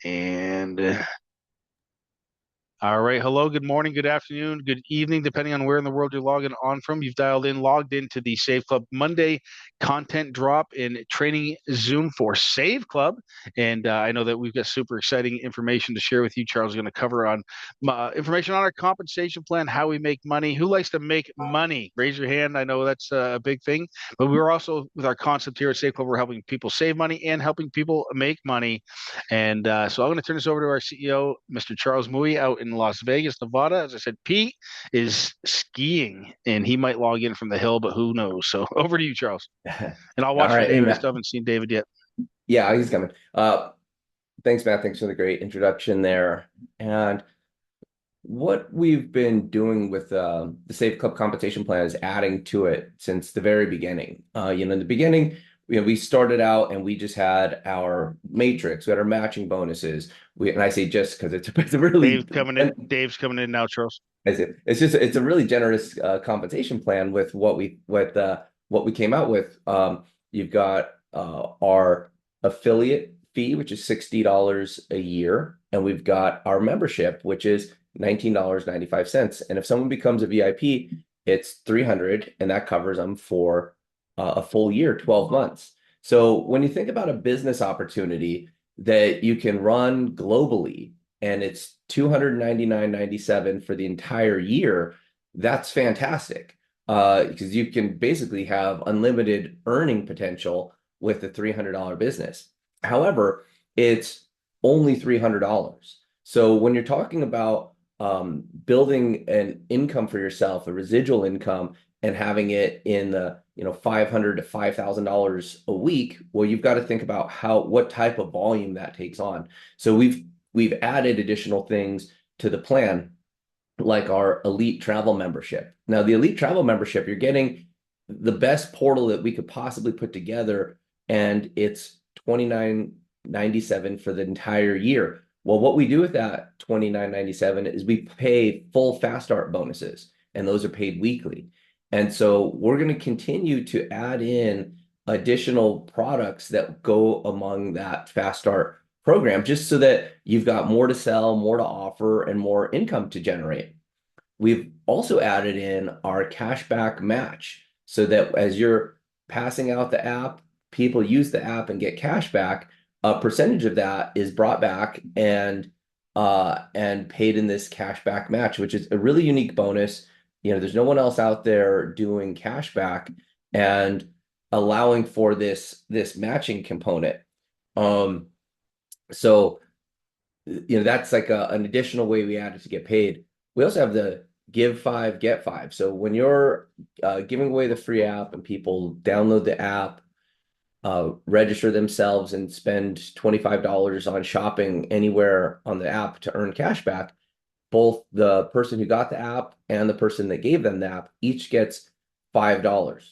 And all right. Hello, good morning, good afternoon, good evening, depending on where in the world you're logging on from. You've logged into the Save Club Monday content drop in training Zoom for Save Club. And I know that we've got super exciting information to share with you. Charles is going to cover on information on our compensation plan, how we make money, who likes to make money. Raise your hand. I know that's a big thing. But we're also, with our concept here at Save Club, we're helping people save money and helping people make money. And so I'm going to turn this over to our CEO, Mr. Charles Mui, out in Las Vegas, Nevada. As I said, Pete is skiing and he might log in from the hill, but who knows? So over to you, Charles. And I'll All watch for right. Hey, David. I Matt. still haven't seen David yet. Yeah, he's coming. Thanks, Matt. Thanks for the great introduction there. And what we've been doing with the Safe Club compensation plan is adding to it since the very beginning. In the beginning, we started out and we just had our matrix, we had our matching bonuses. And I say just because it's a really Dave's coming in now, Charles. it's a really generous compensation plan with what we came out with. You've got our affiliate fee, which is $60 a year, and we've got our membership, which is $19.95. And if someone becomes a VIP, it's 300, and that covers them for a full year, 12 months. So when you think about a business opportunity that you can run globally and it's 299.97 for the entire year, that's fantastic. Because you can basically have unlimited earning potential with a $300 business. However, it's only $300. So when you're talking about building an income for yourself, a residual income, and having it in the $500 to $5,000 a week, well, you've got to think about what type of volume that takes on. So we've added additional things to the plan, like our elite travel membership. Now, the elite travel membership, you're getting the best portal that we could possibly put together, and it's $29.97 for the entire year. Well, what we do with that $29.97 is we pay full fast start bonuses, and those are paid weekly. And so we're going to continue to add in additional products that go among that fast start program, just so that you've got more to sell, more to offer, and more income to generate. We've also added in our cashback match so that as you're passing out the app, people use the app and get cash back. A percentage of that is brought back and paid in this cashback match, which is a really unique bonus. There's no one else out there doing cashback and allowing for this matching component. Um, so that's like an additional way we added to get paid. We also have the give five, get five. So when you're giving away the free app and people download the app, register themselves and spend $25 on shopping anywhere on the app to earn cash back, both the person who got the app and the person that gave them the app each gets $5.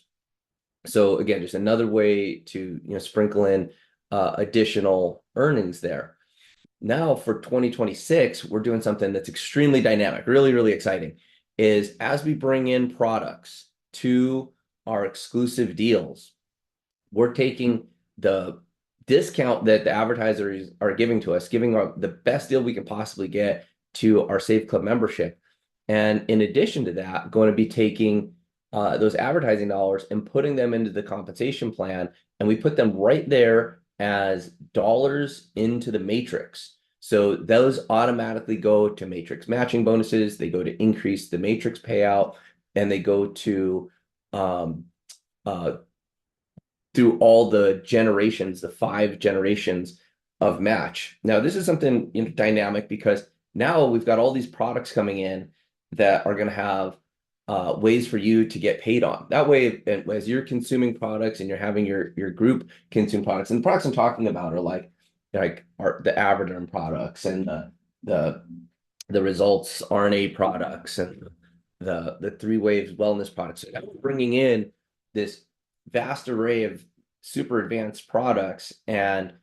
So again, just another way to sprinkle in additional earnings there. Now for 2026, we're doing something that's extremely dynamic, really, really exciting, is as we bring in products to our exclusive deals, we're taking the discount that the advertisers are giving to us, giving the best deal we can possibly get to our Save Club membership. And in addition to that, going to be taking those advertising dollars and putting them into the compensation plan. And we put them right there as dollars into the matrix. So those automatically go to matrix matching bonuses. They go to increase the matrix payout, and they go to through all the generations, the 5 generations of match. Now, this is something dynamic because now we've got all these products coming in that are going to have ways for you to get paid on. That way, as you're consuming products and you're having your group consume products, and the products I'm talking about are like the Averderm products and the results RNA products and the 3 Waves wellness products. So bringing in this vast array of super advanced products and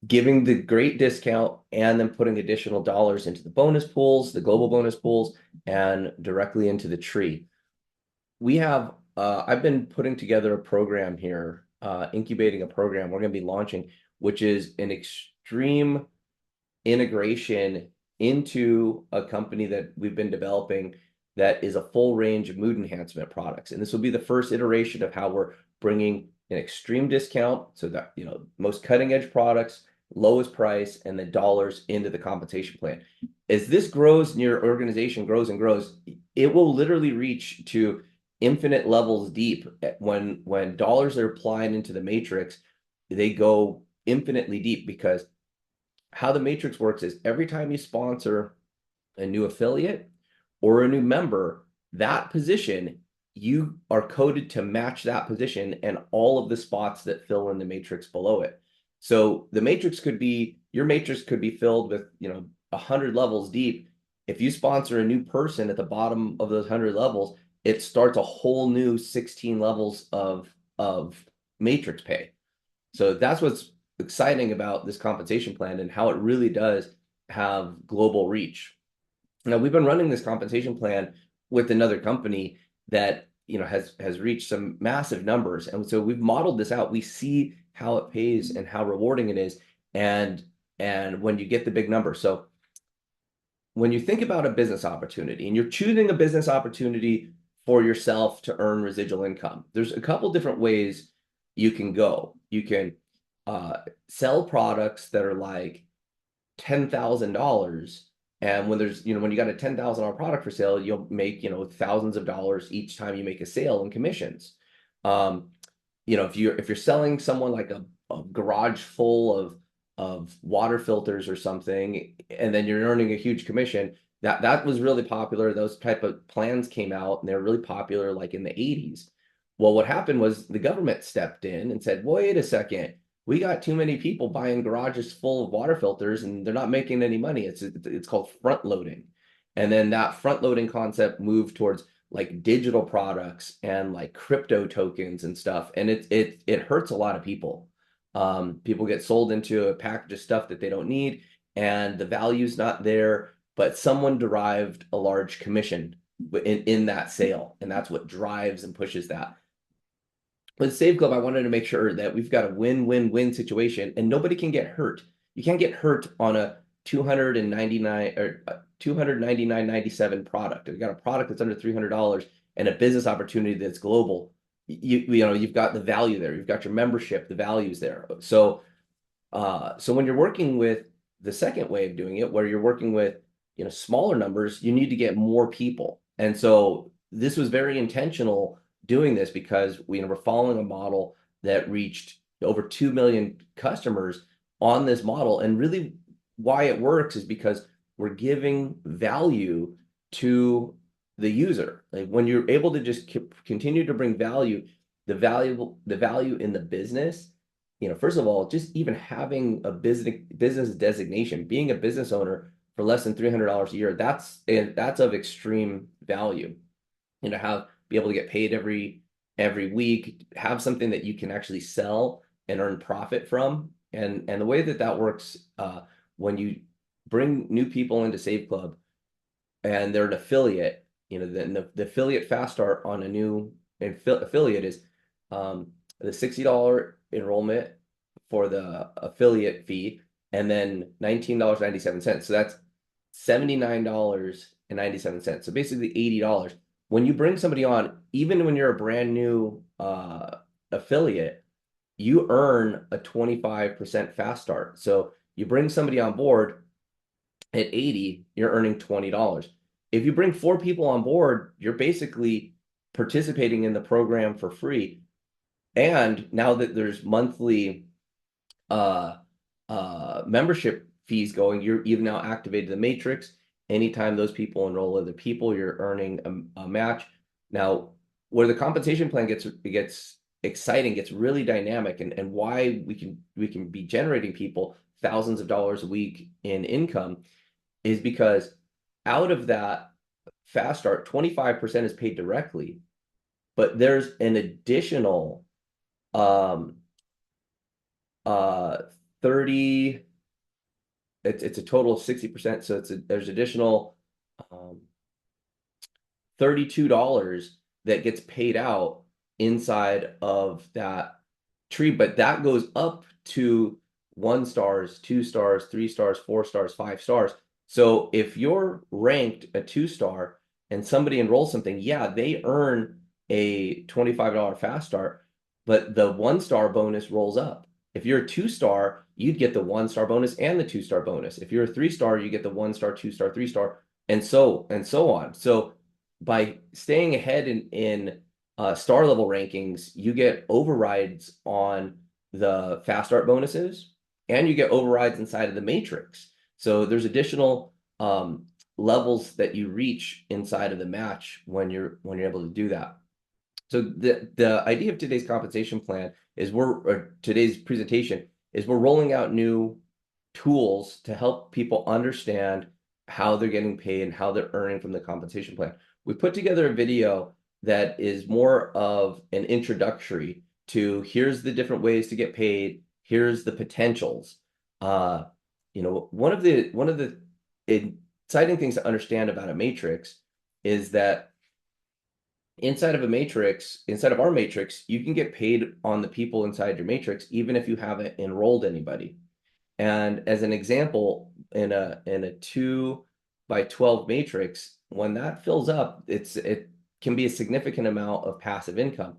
giving the great discount and then putting additional dollars into the bonus pools, the global bonus pools, and directly into the tree. I've been putting together a program here, incubating a program we're going to be launching, which is an extreme integration into a company that we've been developing that is a full range of mood enhancement products. And this will be the first iteration of how we're bringing an extreme discount, so that, most cutting edge products, lowest price, and the dollars into the compensation plan. As this grows and your organization grows and grows, it will literally reach to infinite levels deep. When dollars are applied into the matrix, they go infinitely deep, because how the matrix works is every time you sponsor a new affiliate or a new member, that position, you are coded to match that position and all of the spots that fill in the matrix below it. So your matrix could be filled with 100 levels deep. If you sponsor a new person at the bottom of those 100 levels, it starts a whole new 16 levels of matrix pay. So that's what's exciting about this compensation plan and how it really does have global reach. Now, we've been running this compensation plan with another company that has reached some massive numbers, and so we've modeled this out. We see how it pays and how rewarding it is, and when you get the big number. So when you think about a business opportunity and you're choosing a business opportunity for yourself to earn residual income, there's a couple different ways you can go. You can sell products that are like $10,000, and when you got a $10,000 product for sale, you'll make thousands of dollars each time you make a sale in commissions. If you're selling someone like a garage full of water filters or something, and then you're earning a huge commission, that was really popular. Those type of plans came out, and they're really popular like in the 80s. Well, what happened was the government stepped in and said, wait a second, we got too many people buying garages full of water filters and they're not making any money. It's called front loading. And then that front loading concept moved towards like digital products and like crypto tokens and stuff. And it hurts a lot of people. People get sold into a package of stuff that they don't need, and the value's not there, but someone derived a large commission in that sale. And that's what drives and pushes that. With Save Club, I wanted to make sure that we've got a win-win-win situation, and nobody can get hurt. You can't get hurt on a 299 or 299.97 product. You've got a product that's under $300 and a business opportunity that's global. You've got the value there. You've got your membership, the value's there. So when you're working with the second way of doing it, where you're working with smaller numbers, you need to get more people. And so this was very intentional doing this, because we're following a model that reached over 2 million customers on this model. And really why it works is because we're giving value to the user. Like when you're able to just continue to bring value, the value in the business, first of all, just even having a business designation, being a business owner for less than $300 a year, that's of extreme value. Be able to get paid every week, have something that you can actually sell and earn profit from. And the way that works, when you bring new people into Save Club and they're an affiliate, then the affiliate fast start on a new affiliate is the $60 enrollment for the affiliate fee, and then $19.97. So that's $79.97. So basically $80. When you bring somebody on, even when you're a brand new affiliate, you earn a 25% fast start. So you bring somebody on board at 80, you're earning $20. If you bring 4 people on board, you're basically participating in the program for free. And now that there's monthly membership fees going, you've now activated the matrix. Anytime those people enroll other people, you're earning a match. Now, where the compensation plan gets exciting, gets really dynamic, and why we can be generating people thousands of dollars a week in income is because out of that fast start, 25% is paid directly, but there's an additional 30, it's a total of 60%, so there's additional $32 that gets paid out inside of that tree, but that goes up to 1 stars, 2 stars, 3 stars, 4 stars, 5 stars. So if you're ranked a 2-star and somebody enrolls something, yeah, they earn a $25 fast start, but the 1-star bonus rolls up. If you're a 2-star, you'd get the 1-star bonus and the 2-star bonus. If you're a 3-star, you get the 1-star, 2-star, 3-star, and so on. So by staying ahead in star level rankings, you get overrides on the fast start bonuses, and you get overrides inside of the matrix. So there's additional levels that you reach inside of the match when you're able to do that. So the idea of today's compensation plan is today's presentation is we're rolling out new tools to help people understand how they're getting paid and how they're earning from the compensation plan. We put together a video that is more of an introductory to here's the different ways to get paid, here's the potentials. One of the exciting things to understand about a matrix is that inside of our matrix, you can get paid on the people inside your matrix, even if you haven't enrolled anybody. And as an example, in a 2x12 matrix, when that fills up, it can be a significant amount of passive income.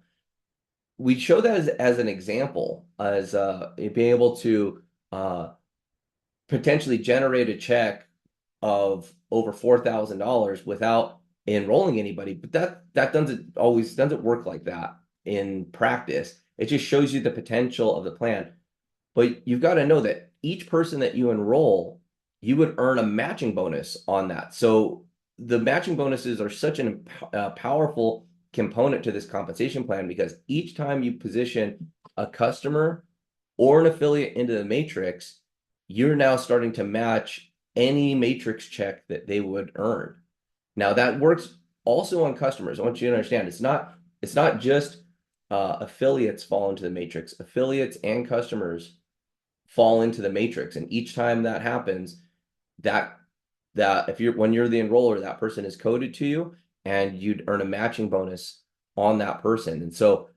We show that as an example, as being able to potentially generate a check of over $4,000 without enrolling anybody, but that doesn't work like that in practice. It just shows you the potential of the plan. But you've got to know that each person that you enroll, you would earn a matching bonus on that. So the matching bonuses are such a powerful component to this compensation plan, because each time you position a customer or an affiliate into the matrix, you're now starting to match any matrix check that they would earn. Now that works also on customers. I want you to understand it's not just affiliates fall into the matrix. Affiliates and customers fall into the matrix, and each time that happens, that when you're the enroller, that person is coded to you, and you'd earn a matching bonus on that person. And so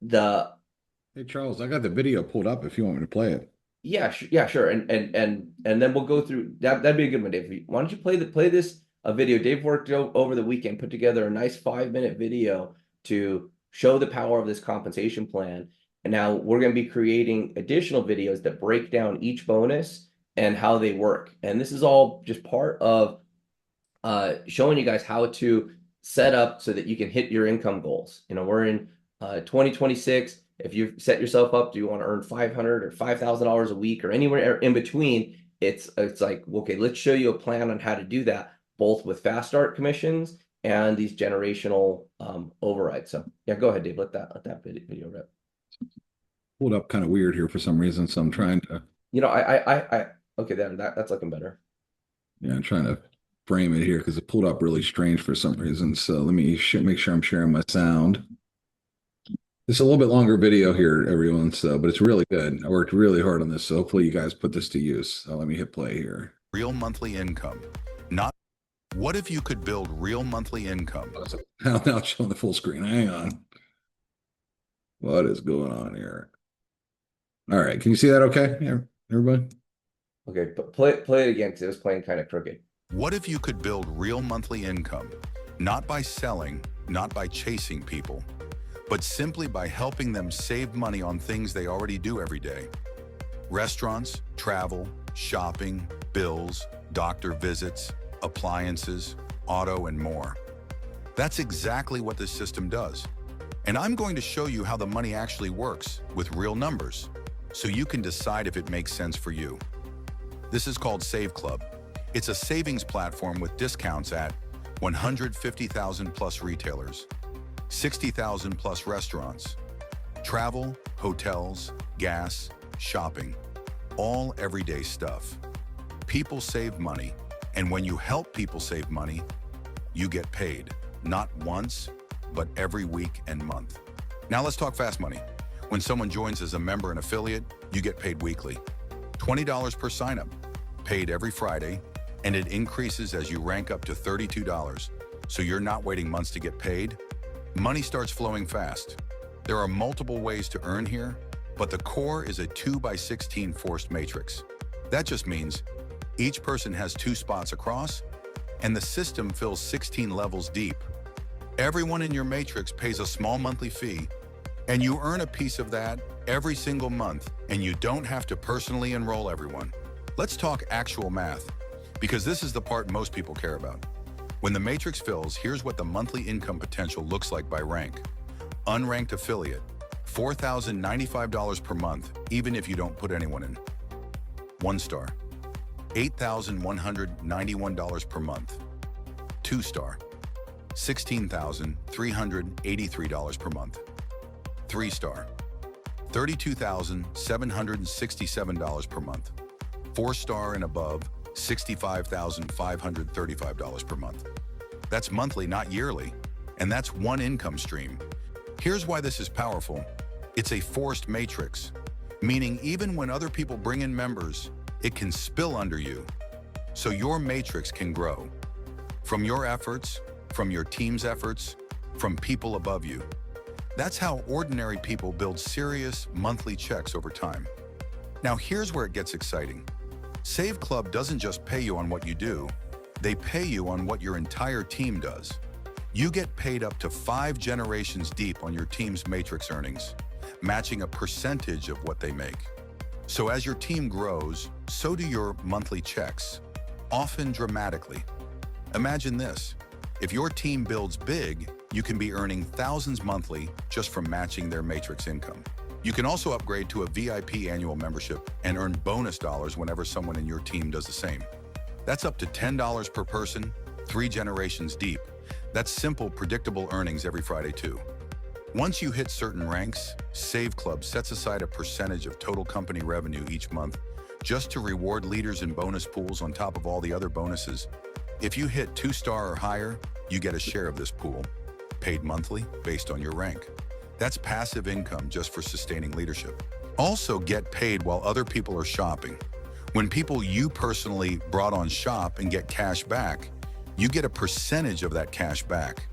Hey Charles, I got the video pulled up if you want me to play it. Yeah, sure. And then we'll go through that. That'd be a good one, Dave. Why don't you play this video? Dave worked over the weekend, put together a nice 5-minute video to show the power of this compensation plan. And now we're going to be creating additional videos that break down each bonus and how they work. And this is all just part of showing you guys how to set up so that you can hit your income goals. We're in 2026. If you set yourself up, do you want to earn $500 or $5,000 a week or anywhere in between? It's like, okay, let's show you a plan on how to do that, both with fast start commissions and these generational overrides. So yeah, go ahead, Dave. Let that video rip. Pulled up kind of weird here for some reason, so I'm trying to. Okay, that's looking better. Yeah, I'm trying to frame it here because it pulled up really strange for some reason. So let me make sure I'm sharing my sound. It's a little bit longer video here, everyone, but it's really good. I worked really hard on this, so hopefully you guys put this to use. So let me hit play here. Real monthly income. What if you could build real monthly income? Now it's showing the full screen. Hang on. What is going on here? All right, can you see that okay, everybody? Okay, but play it again because it was playing kind of crooked. What if you could build real monthly income? Not by selling, not by chasing people, but simply by helping them save money on things they already do every day. Restaurants, travel, shopping, bills, doctor visits, appliances, auto, and more. That's exactly what this system does. And I'm going to show you how the money actually works with real numbers, so you can decide if it makes sense for you. This is called Save Club. It's a savings platform with discounts at 150,000 plus retailers, 60,000 plus restaurants, travel, hotels, gas, shopping, all everyday stuff. People save money, and when you help people save money, you get paid, not once, but every week and month. Now let's talk fast money. When someone joins as a member and affiliate, you get paid weekly. $20 per signup, paid every Friday, and it increases as you rank up to $32, so you're not waiting months to get paid. Money starts flowing fast. There are multiple ways to earn here, but the core is a 2x16 forced matrix. That just means each person has 2 spots across, and the system fills 16 levels deep. Everyone in your matrix pays a small monthly fee, and you earn a piece of that every single month, and you don't have to personally enroll everyone. Let's talk actual math, because this is the part most people care about. When the matrix fills, here's what the monthly income potential looks like by rank. Unranked affiliate, $4,095 per month, even if you don't put anyone in. 1 star, $8,191 per month. 2 star, $16,383 per month. 3 star, $32,767 per month. 4 star and above, $65,535 per month. That's monthly, not yearly, and that's one income stream. Here's why this is powerful. It's a forced matrix, meaning even when other people bring in members, it can spill under you, so your matrix can grow. From your efforts, from your team's efforts, from people above you. That's how ordinary people build serious monthly checks over time. Now here's where it gets exciting. Save Club doesn't just pay you on what you do, they pay you on what your entire team does. You get paid up to 5 generations deep on your team's matrix earnings, matching a percentage of what they make. So as your team grows, so do your monthly checks, often dramatically. Imagine this. If your team builds big, you can be earning thousands monthly just from matching their matrix income. You can also upgrade to a VIP annual membership and earn bonus dollars whenever someone in your team does the same. That's up to $10 per person, 3 generations deep. That's simple, predictable earnings every Friday too. Once you hit certain ranks, Save Club sets aside a percentage of total company revenue each month just to reward leaders in bonus pools on top of all the other bonuses. If you hit 2 star or higher, you get a share of this pool, paid monthly based on your rank. That's passive income just for sustaining leadership. Also get paid while other people are shopping. When people you personally brought on shop and get cash back, you get a percentage of that cash back.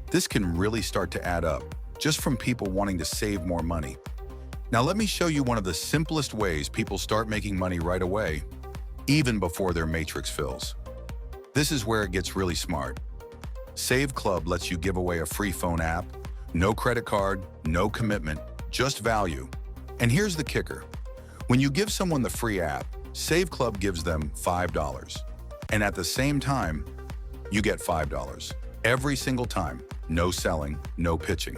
This can really start to add up, just from people wanting to save more money. Now let me show you one of the simplest ways people start making money right away, even before their matrix fills. This is where it gets really smart. Save Club lets you give away a free phone app, no credit card, no commitment, just value. And here's the kicker. When you give someone the free app, Save Club gives them $5. And at the same time, you get $5. Every single time, no selling, no pitching.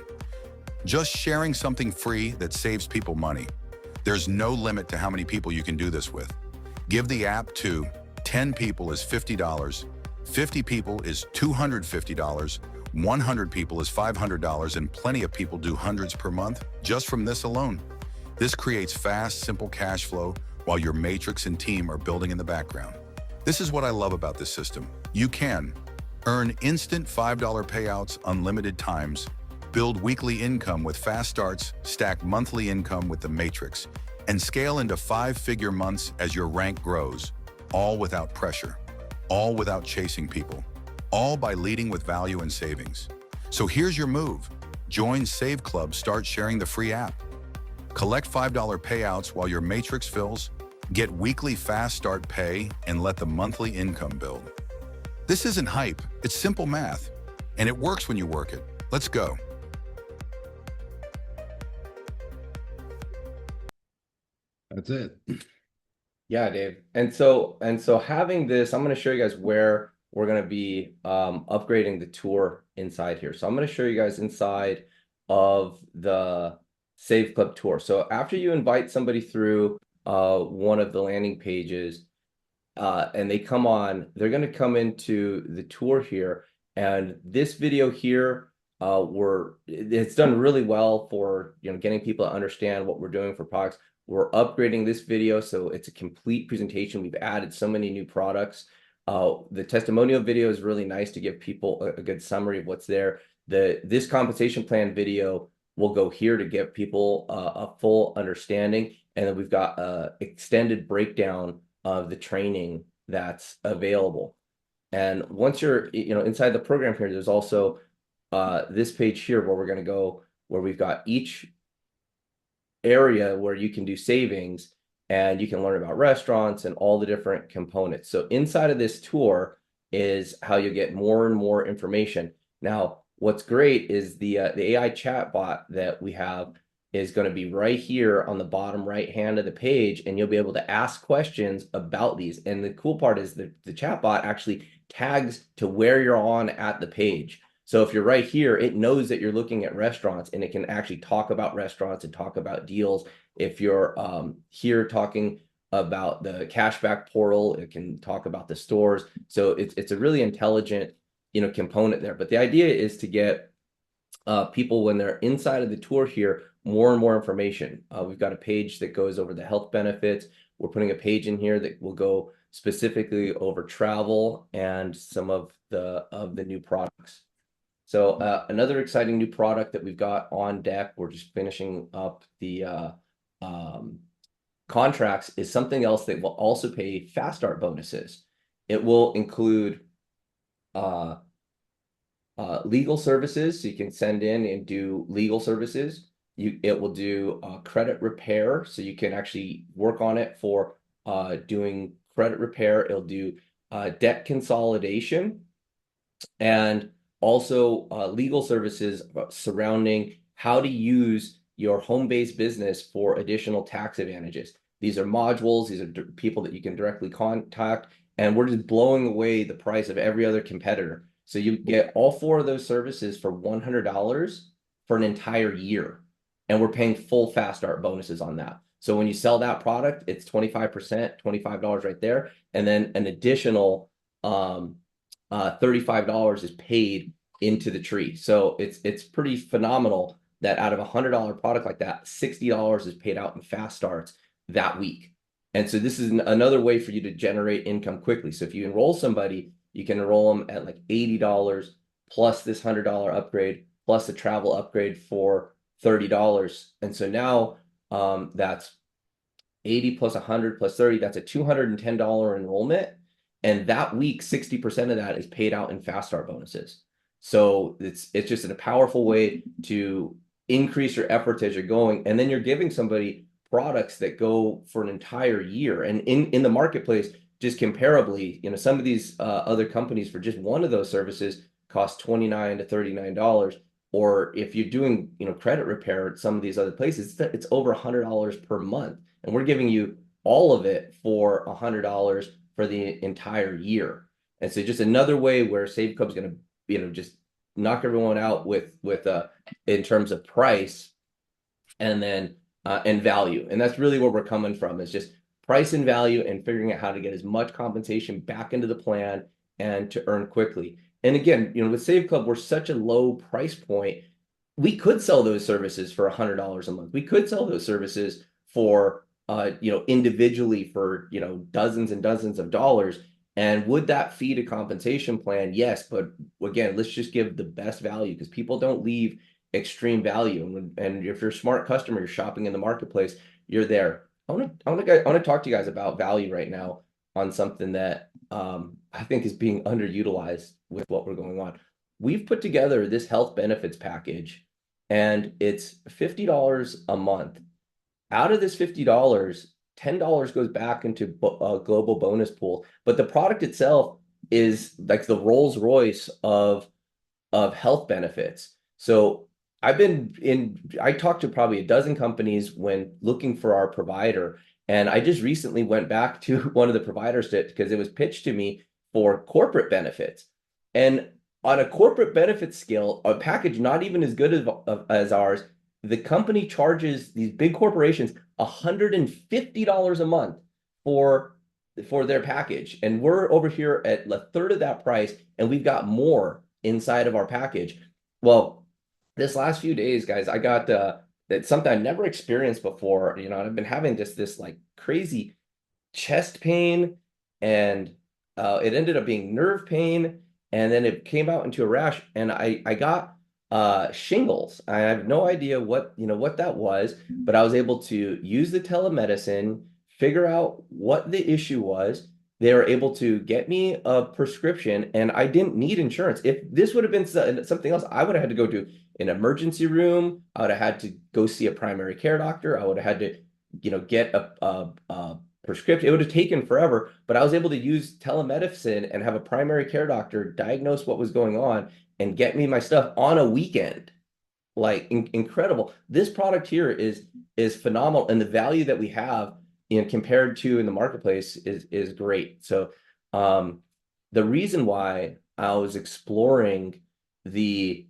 Just sharing something free that saves people money. There's no limit to how many people you can do this with. Give the app to 10 people is $50, 50 people is $250, 100 people is $500, and plenty of people do hundreds per month just from this alone. This creates fast, simple cash flow while your matrix and team are building in the background. This is what I love about this system. You can earn instant $5 payouts unlimited times, build weekly income with fast starts, stack monthly income with the matrix, and scale into 5-figure months as your rank grows, all without pressure, all without chasing people, all by leading with value and savings. So here's your move. Join Save Club, start sharing the free app. Collect $5 payouts while your matrix fills, get weekly fast start pay, and let the monthly income build. This isn't hype, it's simple math, and it works when you work it. Let's go. That's it. Yeah, Dave. And so having this, I'm going to show you guys where we're going to be upgrading the tour inside here. So I'm going to show you guys inside of the Save Club tour. So after you invite somebody through one of the landing pages and they come on, they're going to come into the tour here. And this video here, it's done really well for getting people to understand what we're doing for products. We're upgrading this video, so it's a complete presentation. We've added so many new products. The testimonial video is really nice to give people a good summary of what's there. This compensation plan video will go here to give people a full understanding. And then we've got an extended breakdown of the training that's available. And once you're inside the program here, there's also this page here where we're going to go, where we've got each area where you can do savings and you can learn about restaurants and all the different components. So inside of this tour is how you get more and more information. Now, what's great is the AI chatbot that we have is going to be right here on the bottom right hand of the page, and you'll be able to ask questions about these. And the cool part is the chatbot actually tags to where you're on at the page. So if you're right here, it knows that you're looking at restaurants, and it can actually talk about restaurants and talk about deals. If you're here talking about the cashback portal, it can talk about the stores. So it's a really intelligent, component there. But the idea is to get people, when they're inside of the tour here, more and more information. We've got a page that goes over the health benefits. We're putting a page in here that will go specifically over travel and some of the new products. So another exciting new product that we've got on deck, we're just finishing up the contracts, is something else that will also pay fast start bonuses. It will include legal services, so you can send in and do legal services. It will do credit repair, so you can actually work on it for doing credit repair. It'll do debt consolidation, and also legal services surrounding how to use your home-based business for additional tax advantages. These are modules. These are people that you can directly contact, and we're just blowing away the price of every other competitor. So you get all 4 of those services for $100 for an entire year. And we're paying full fast start bonuses on that. So when you sell that product, it's 25%, $25 right there. And then an additional $35 is paid into the tree. So it's pretty phenomenal that out of a $100 product like that, $60 is paid out in fast starts that week. And so this is another way for you to generate income quickly. So if you enroll somebody, you can enroll them at like $80 plus this $100 upgrade plus the travel upgrade for $30. And so now that's 80 plus 100 plus 30, that's a $210 enrollment. And that week, 60% of that is paid out in fast start bonuses. So it's just a powerful way to increase your efforts as you're going. And then you're giving somebody products that go for an entire year. And in the marketplace, just comparably, some of these other companies for just one of those services cost $29 to $39. Or if you're doing, credit repair at some of these other places, it's over $100 per month. And we're giving you all of it for $100 for the entire year. And so just another way where Save Club's going to, just knock everyone out with in terms of price and then and value. And that's really where we're coming from, is just price and value and figuring out how to get as much compensation back into the plan and to earn quickly. And again, with Save Club, we're such a low price point. We could sell those services for $100 a month. We could sell those services for, individually for, dozens and dozens of dollars. And would that feed a compensation plan? Yes. But again, let's just give the best value, because people don't leave extreme value. And if you're a smart customer, you're shopping in the marketplace, you're there. I want to talk to you guys about value right now on something that I think is being underutilized with what we're going on. We've put together this health benefits package, and it's $50 a month. Out of this $50, $10 goes back into a global bonus pool. But the product itself is like the Rolls Royce of health benefits. So I talked to probably a dozen companies when looking for our provider. And I just recently went back to one of the providers because it was pitched to me for corporate benefits. And on a corporate benefit scale, a package not even as good as ours, the company charges these big corporations $150 a month for their package. And we're over here at a third of that price, and we've got more inside of our package. Well, this last few days, guys, I got that's something I never experienced before. I've been having just this like crazy chest pain, and it ended up being nerve pain, and then it came out into a rash, and I got shingles. I have no idea what that was, but I was able to use the telemedicine, figure out what the issue was. They were able to get me a prescription, and I didn't need insurance. If this would have been something else, I would have had to go to an emergency room. I would have had to go see a primary care doctor. I would have had to, get a prescription. It would have taken forever, but I was able to use telemedicine and have a primary care doctor diagnose what was going on and get me my stuff on a weekend. Like incredible. This product here is phenomenal, and the value that we have compared to in the marketplace is great. So the reason why I was exploring the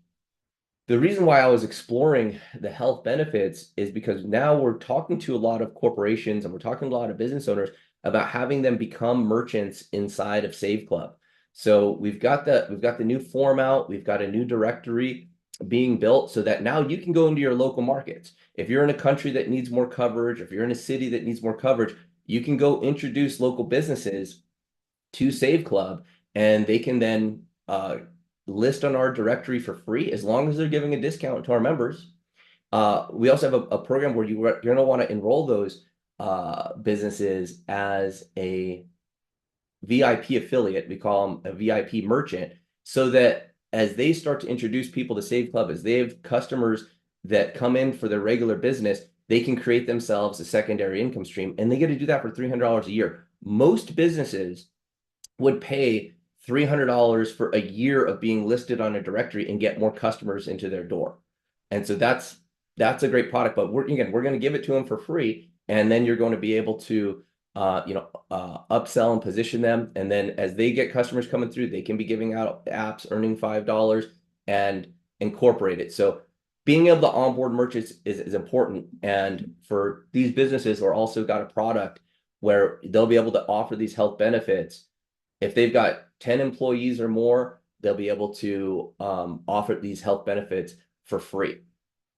health benefits is because now we're talking to a lot of corporations and we're talking to a lot of business owners about having them become merchants inside of Save Club. So we've got the new form out, we've got a new directory being built so that now you can go into your local markets. If you're in a country that needs more coverage, if you're in a city that needs more coverage, you can go introduce local businesses to Save Club, and they can then list on our directory for free as long as they're giving a discount to our members. We also have a program where you're going to want to enroll those businesses as a VIP affiliate. We call them a VIP merchant, so that as they start to introduce people to Save Club, as they have customers that come in for their regular business, they can create themselves a secondary income stream, and they get to do that for $300 a year. Most businesses would pay $300 for a year of being listed on a directory and get more customers into their door. And so that's a great product, but we're going to give it to them for free. And then you're going to be able to, upsell and position them. And then as they get customers coming through, they can be giving out apps, earning $5 and incorporate it. So being able to onboard merchants is important. And for these businesses, we're also got a product where they'll be able to offer these health benefits. If they've got 10 employees or more, they'll be able to offer these health benefits for free.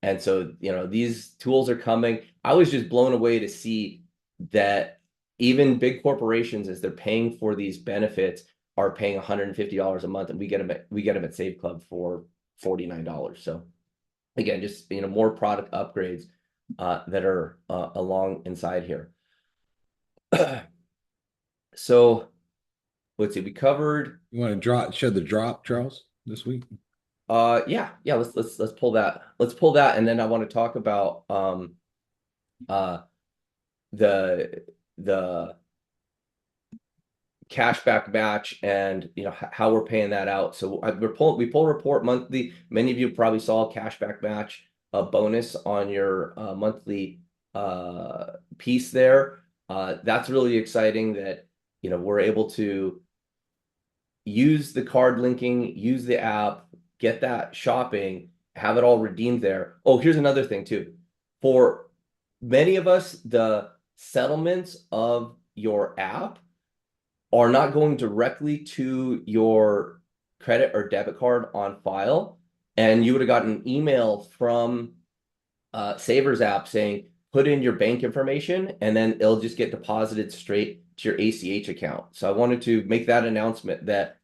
And so, these tools are coming. I was just blown away to see that even big corporations, as they're paying for these benefits, are paying $150 a month, and we get them at Save Club for $49. So again, just more product upgrades that are along inside here. So let's see, we covered. You want to shed the drop, Charles, this week? Yeah. Let's pull that. Let's pull that, and then I want to talk about the cashback match and how we're paying that out. So we pull a report monthly. Many of you probably saw a cashback match, a bonus on your monthly piece there. That's really exciting that we're able to use the card linking, use the app, get that shopping, have it all redeemed there. Oh, here's another thing too. For many of us, the settlements of your app are not going directly to your credit or debit card on file. And you would have gotten an email from Savers app saying, put in your bank information, and then it'll just get deposited straight to your ACH account. So I wanted to make that announcement that,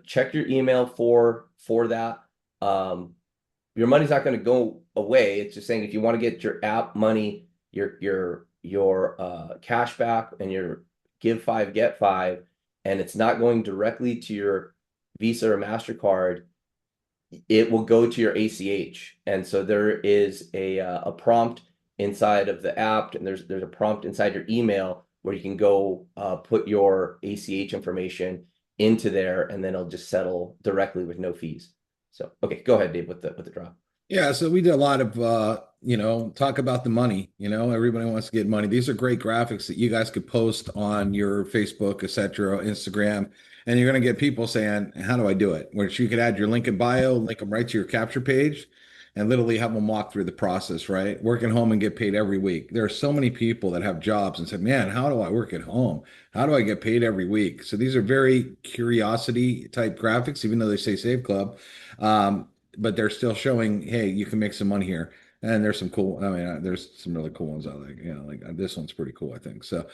check your email for that. Your money's not going to go away. It's just saying, if you want to get your app money, your cash back and your give 5, get 5, and it's not going directly to your Visa or MasterCard, it will go to your ACH. And so there is a prompt inside of the app, and there's a prompt inside your email where you can go put your ACH information into there, and then it'll just settle directly with no fees. So, okay, go ahead, Dave, with the drop. Yeah, so we did a lot of, talk about the money. Everybody wants to get money. These are great graphics that you guys could post on your Facebook, etc., Instagram, and you're going to get people saying, "How do I do it?" Which you could add your link in bio, link them right to your capture page, and literally have them walk through the process. Right, work at home and get paid every week. There are so many people that have jobs and said, "Man, how do I work at home? How do I get paid every week?" So these are very curiosity type graphics, even though they say Save Club. But they're still showing, hey, you can make some money here. And there's some cool, there's some really cool ones I like, like this one's pretty cool, I think. So,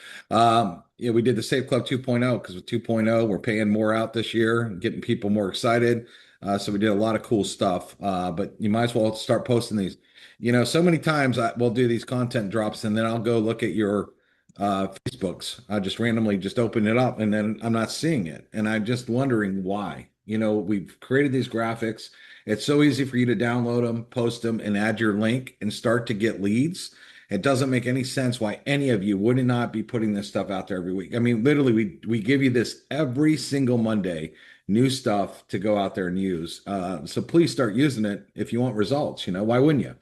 we did the Save Club 2.0 because with 2.0, we're paying more out this year, getting people more excited. So we did a lot of cool stuff, but you might as well start posting these. So many times we'll do these content drops, and then I'll go look at your Facebooks. I just randomly just open it up, and then I'm not seeing it. And I'm just wondering why. You know, we've created these graphics. It's so easy for you to download them, post them, and add your link and start to get leads. It doesn't make any sense why any of you would not be putting this stuff out there every week. I mean, literally, we give you this every single Monday, new stuff to go out there and use. So please start using it if you want results. You know, why wouldn't you?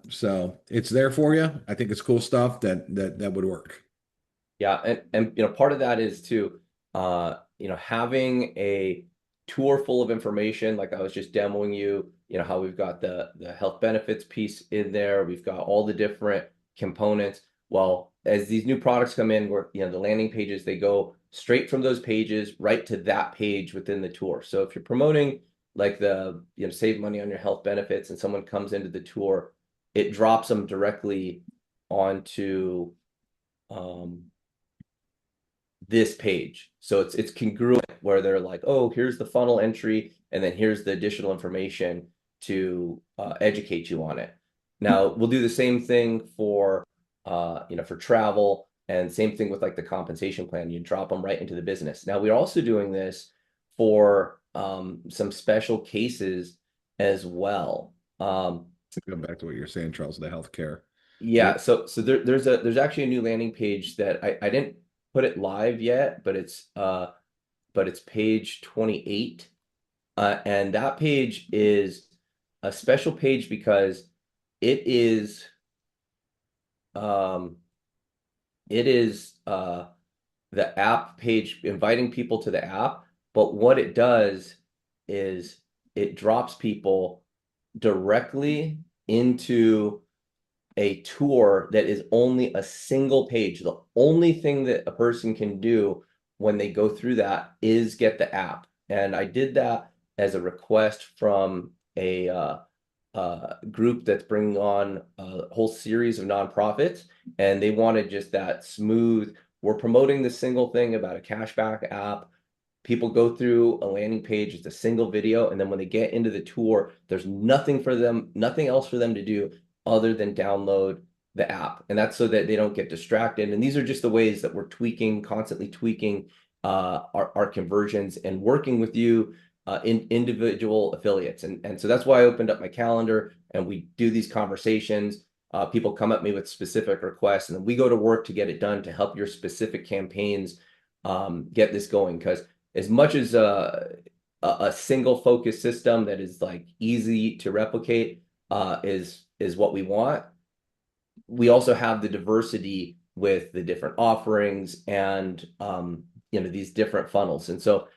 So it's there for you. I think it's cool stuff that would work. Yeah, and you know, part of that is to you know, having a tour full of information, like I was just demoing you, you know, how we've got the health benefits piece in there, we've got all the different components. Well, as these new products come in, where, you know, the landing pages, they go straight from those pages right to that page within the tour. So if you're promoting like the, you know, save money on your health benefits and someone comes into the tour, it drops them directly onto this page. So it's congruent, where they're like, oh, here's the funnel entry, and then here's the additional information to educate you on it. Now we'll do the same thing for you know, for travel, and same thing with like the compensation plan. You drop them right into the business. Now we're also doing this for some special cases as well. To go back to what you're saying, Charles, the healthcare. Yeah, so there's actually a new landing page that I didn't put it live yet, but it's page 28. And that page is a special page because it is the app page, inviting people to the app, but what it does is it drops people directly into a tour that is only a single page. The only thing that a person can do when they go through that is get the app. And I did that as a request from a group that's bringing on a whole series of nonprofits, and they wanted just that smooth. We're promoting this single thing about a cashback app. People go through a landing page, it's a single video, and then when they get into the tour, there's nothing else for them to do other than download the app. And that's so that they don't get distracted. And these are just the ways that we're constantly tweaking our conversions and working with you in individual affiliates. And so that's why I opened up my calendar and we do these conversations. People come at me with specific requests, and then we go to work to get it done to help your specific campaigns get this going. Because as much as a single focus system that is like easy to replicate is what we want, we also have the diversity with the different offerings and you know, these different funnels. And so,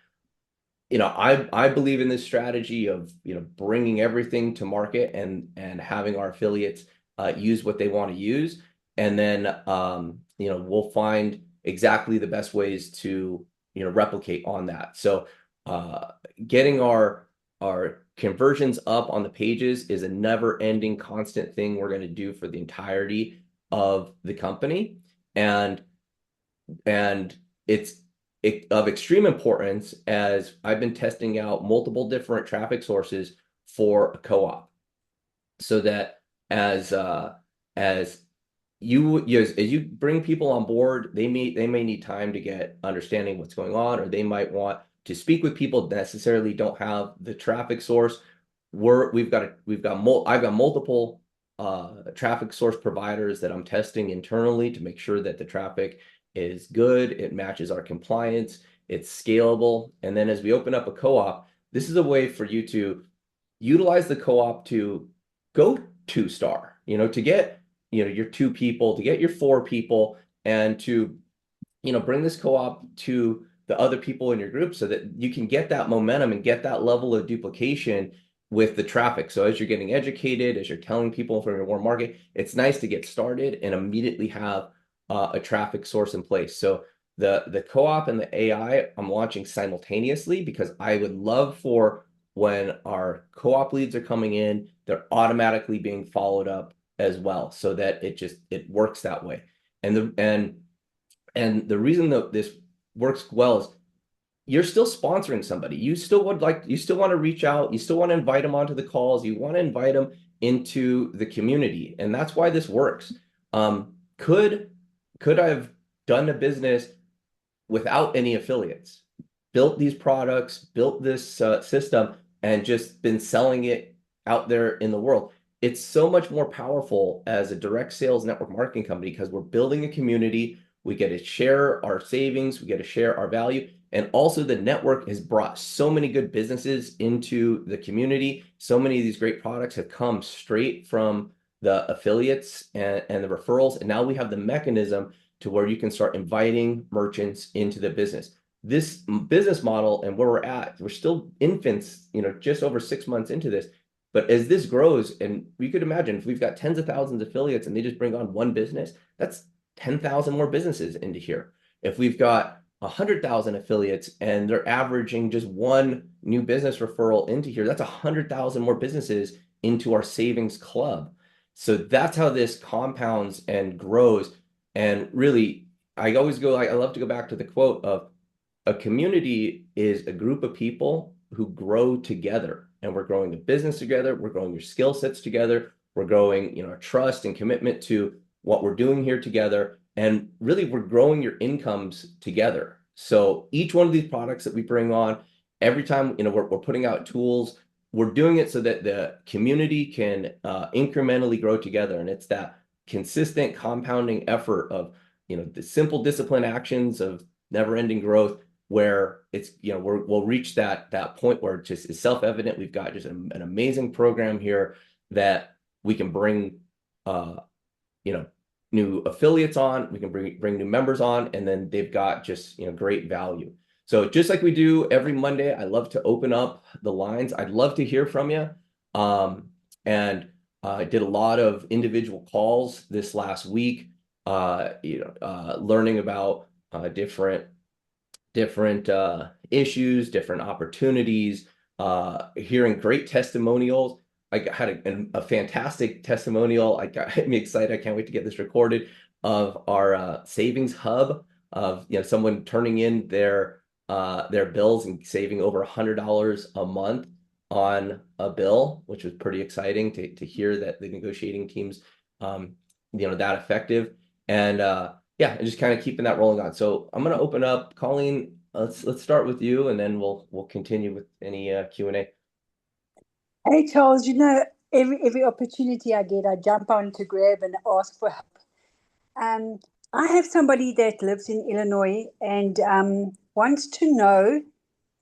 you know, I believe in this strategy of, you know, bringing everything to market and having our affiliates use what they want to use, and then you know, we'll find exactly the best ways to, you know, replicate on that. So getting our conversions up on the pages is a never-ending constant thing we're going to do for the entirety of the company, and it's of extreme importance, as I've been testing out multiple different traffic sources for a co-op, so that as you bring people on board, they may need time to get understanding what's going on, or they might want to speak with people that necessarily don't have the traffic source. I've got multiple traffic source providers that I'm testing internally to make sure that the traffic is good, it matches our compliance, it's scalable. And then as we open up a co-op, this is a way for you to utilize the co-op to go 2-star, you know, to get, you know, your 2 people, to get your 4 people, and to, you know, bring this co-op to the other people in your group so that you can get that momentum and get that level of duplication with the traffic. So as you're getting educated, as you're telling people from your warm market, it's nice to get started and immediately have a traffic source in place. So the co-op and the AI I'm launching simultaneously, because I would love for, when our co-op leads are coming in, they're automatically being followed up as well, so that it works that way. And the reason that this works well is you're still sponsoring somebody. You still want to reach out, you still want to invite them onto the calls, you want to invite them into the community, and that's why this works. Could I have done a business without any affiliates? built these products, built this system, and just been selling it out there in the world. It's so much more powerful as a direct sales network marketing company because we're building a community. We get to share our savings, we get to share our value. And also the network has brought so many good businesses into the community. So many of these great products have come straight from the affiliates and the referrals. And now we have the mechanism to where you can start inviting merchants into the business. This business model and where we're at, we're still infants, just over 6 months into this. But as this grows, and we could imagine if we've got tens of thousands of affiliates and they just bring on one business, that's 10,000 more businesses into here. If we've got 100,000 affiliates and they're averaging just one new business referral into here, that's 100,000 more businesses into our savings club. So that's how this compounds and grows. And really, I love to go back to the quote of a community is a group of people who grow together, and we're growing the business together. We're growing your skill sets together. We're growing, our trust and commitment to what we're doing here together. And really, we're growing your incomes together. So each one of these products that we bring on, every time, we're putting out tools, we're doing it so that the community can incrementally grow together. And it's that consistent compounding effort of, the simple discipline actions of never-ending growth, where it's, we'll reach that point where it just is self-evident. We've got just an amazing program here that we can bring, new affiliates on, we can bring new members on, and then they've got just, great value. So just like we do every Monday, I love to open up the lines. I'd love to hear from you. And I did a lot of individual calls this last week, learning about different issues, different opportunities, hearing great testimonials. I had a fantastic testimonial. It got me excited. I can't wait to get this recorded, of our savings hub, of someone turning in their bills and saving over $100 a month on a bill, which was pretty exciting to hear that the negotiating teams that effective. And and just kind of keeping that rolling on. So I'm going to open up. Colleen, let's start with you, and then we'll continue with any Q&A. Hey, Charles, every opportunity I get, I jump on to grab and ask for help. I have somebody that lives in Illinois and wants to know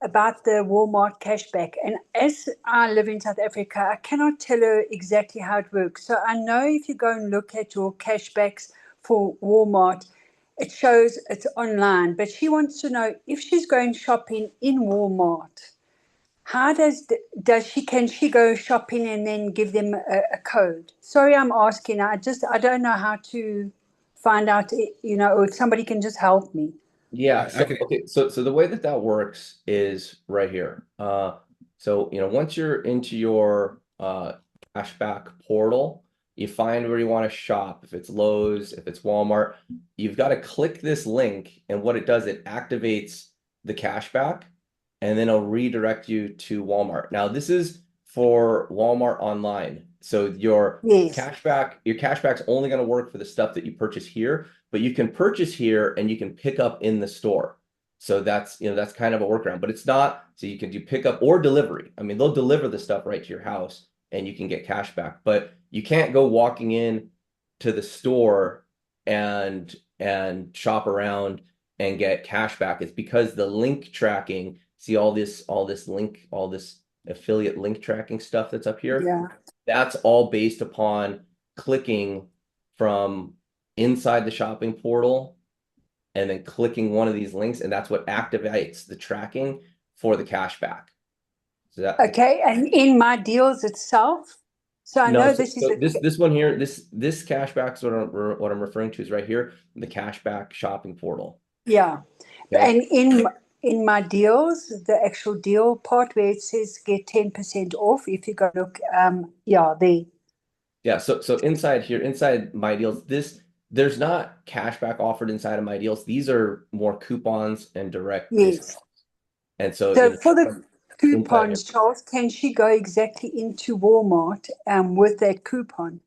about the Walmart cashback. And as I live in South Africa, I cannot tell her exactly how it works. So I know if you go and look at your cashbacks for Walmart, it shows it's online. But she wants to know if she's going shopping in Walmart, how can she go shopping and then give them a code? Sorry, I'm asking. I don't know how to find out, or if somebody can just help me. Yeah. So the way that works is right here. Once you're into your cashback portal, you find where you want to shop. If it's Lowe's, if it's Walmart, you've got to click this link, and what it does, it activates the cashback, and then it'll redirect you to Walmart. Now, this is for Walmart online. So your cashback's only going to work for the stuff that you purchase here, but you can purchase here and you can pick up in the store. So that's kind of a workaround, but it's not, so you can do pickup or delivery. I mean, they'll deliver the stuff right to your house and you can get cashback, but you can't go walking in to the store and shop around and get cashback. It's because the link tracking, see all this affiliate link tracking stuff that's up here? Yeah. That's all based upon clicking from inside the shopping portal and then clicking one of these links, and that's what activates the tracking for the cashback. So okay, and in my deals itself. So I know this is this one here. This cashback is what I'm referring to is right here, the cashback shopping portal. Yeah, okay. And in my deals, the actual deal part where it says get 10% off, if you go look, there. Yeah, so inside here, inside my deals, there's not cashback offered inside of my deals. These are more coupons and direct discounts. And so for the coupons, Charles, can she go exactly into Walmart with that coupon?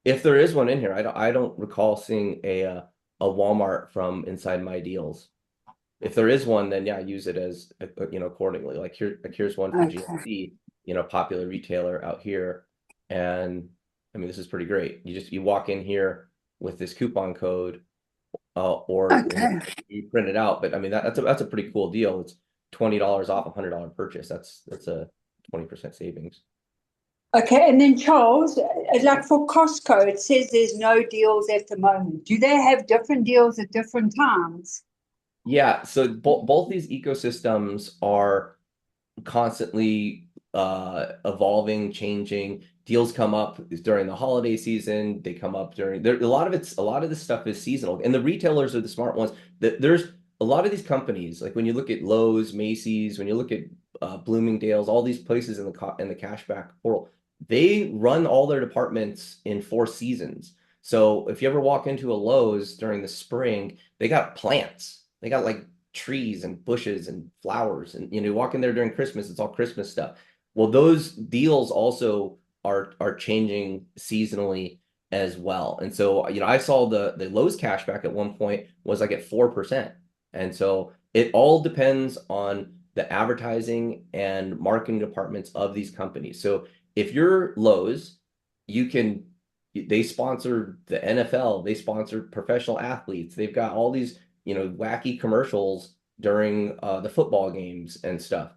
If there is one in here, I don't recall seeing a Walmart from inside my deals. if there is one, then yeah, use it as accordingly. Like here's one for Okay. GNC, popular retailer out here, and I mean this is pretty great. You walk in here with this coupon code, or Okay. you print it out. But I mean that's a pretty cool deal. It's $20 off a $100 purchase. That's a 20% savings. Okay, and then Charles, like for Costco, it says there's no deals at the moment. Do they have different deals at different times? Yeah, so both these ecosystems are constantly evolving, changing. Deals come up during the holiday season. They come up during a lot of this stuff is seasonal, and the retailers are the smart ones. There's a lot of these companies, like when you look at Lowe's, Macy's, when you look at Bloomingdale's, all these places in the cashback portal, they run all their departments in 4 seasons. So if you ever walk into a Lowe's during the spring, they got plants. They got like trees and bushes and flowers, and you walk in there during Christmas, it's all Christmas stuff. Well, those deals also are changing seasonally as well. And so I saw the Lowe's cashback at one point was like at 4%. And so it all depends on the advertising and marketing departments of these companies. So if you're Lowe's, they sponsor the NFL, they sponsor professional athletes, they've got all these wacky commercials during the football games and stuff.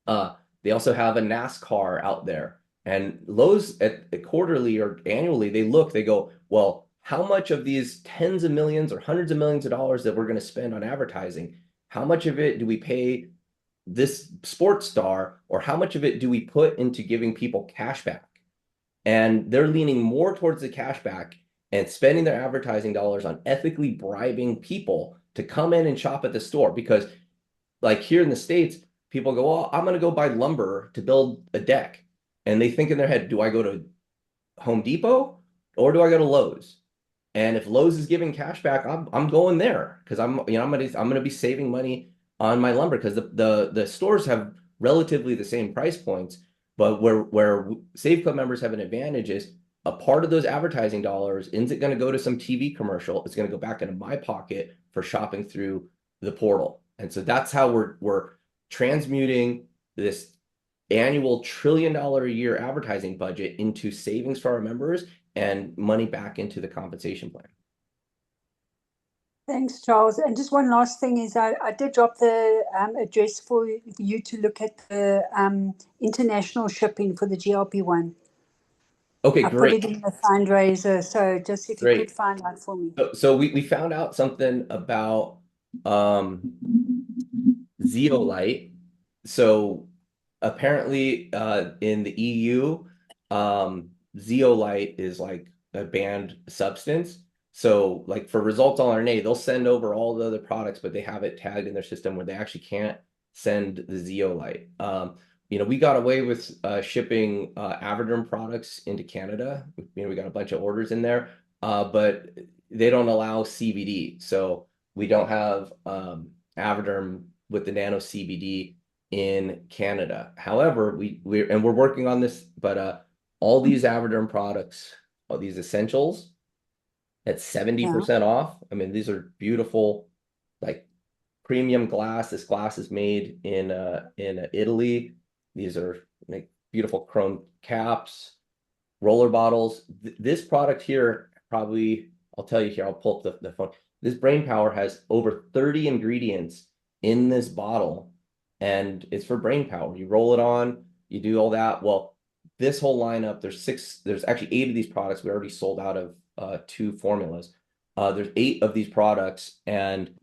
They also have a NASCAR out there, and Lowe's at quarterly or annually, they go, well, how much of these tens of millions or hundreds of millions of dollars that we're going to spend on advertising, how much of it do we pay this sports star, or how much of it do we put into giving people cash back? And they're leaning more towards the cash back and spending their advertising dollars on ethically bribing people to come in and shop at the store. Because like here in the States, people go, oh, I'm going to go buy lumber to build a deck. And they think in their head, do I go to Home Depot or do I go to Lowe's? And if Lowe's is giving cash back, I'm going there because I'm going to be saving money on my lumber, because the stores have relatively the same price points. But where Save Club members have an advantage is a part of those advertising dollars isn't going to go to some TV commercial. It's going to go back into my pocket for shopping through the portal. And so that's how we're transmuting this annual $1 trillion a year advertising budget into savings for our members and money back into the compensation plan. Thanks, Charles. And just one last thing is I did drop the address for you to look at the international shipping for the GLP-1. Okay, I great. put it in the fundraiser, so just if you could find out for me. So we found out something about zeolite. So apparently in the EU, zeolite is like a banned substance. So like for Results on RNA, they'll send over all the other products, but they have it tagged in their system where they actually can't send the zeolite. We got away with shipping Avoderm products into Canada. We got a bunch of orders in there, but they don't allow CBD. So we don't have Avoderm with the nano CBD in Canada. However, we're working on this, but all these Avoderm products, all these essentials, at 70% off. I mean, these are beautiful, like premium glass. This glass is made in Italy. These are like beautiful chrome caps, roller bottles. This product here, probably, I'll tell you here, I'll pull up the phone. This Brain Power has over 30 ingredients in this bottle, and it's for brain power. You roll it on, you do all that. Well, this whole lineup, there's actually 8 of these products. We already sold out of 2 formulas. There's 8 of these products, and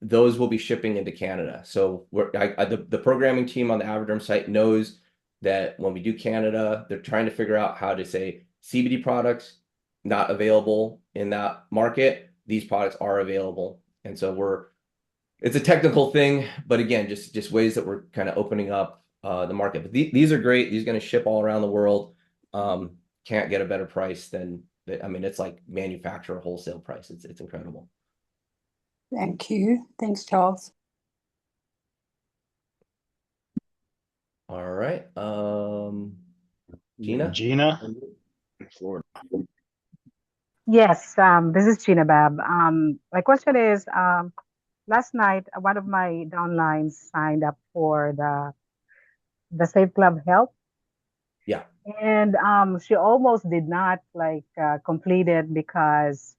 those will be shipping into Canada. So the programming team on the Avoderm site knows that when we do Canada, they're trying to figure out how to say CBD products not available in that market. These products are available, and so it's a technical thing, but again, just ways that we're kind of opening up the market. But these are great. These are going to ship all around the world. Can't get a better price than, I mean, it's like manufacturer wholesale price. It's incredible. Thank you. Thanks, Charles. All right. Gina? Gina, Florida. Yes, this is Gina Bab. My question is, last night one of my downlines signed up for the Safe Club Health, Yeah. and she almost did not complete it because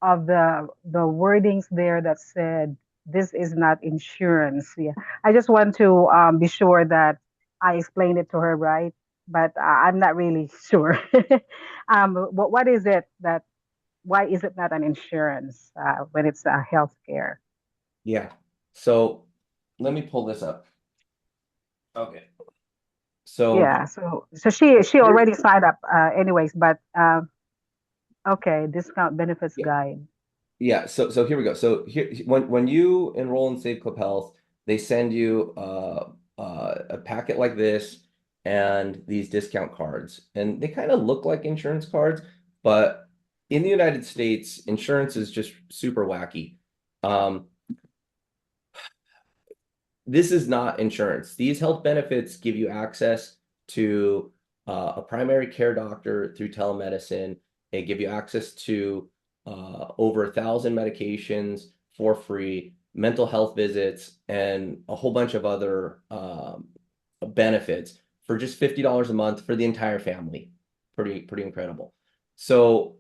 of the wordings there that said this is not insurance. Yeah, I just want to be sure that I explained it to her right, but I'm not really sure. What is it that why is it not an insurance when it's a healthcare? Yeah. So let me pull this up. Okay. So Yeah, so she here, already signed up anyways, but okay, discount benefits yeah, guide. yeah. So here we go. So here, when you enroll in Save Club Health, they send you a packet like this and these discount cards, and they kind of look like insurance cards, but in the United States, insurance is just super wacky. Um, this is not insurance. These health benefits give you access to a primary care doctor through telemedicine. They give you access to over 1,000 medications for free, mental health visits, and a whole bunch of other benefits for just $50 a month for the entire family. Pretty incredible. So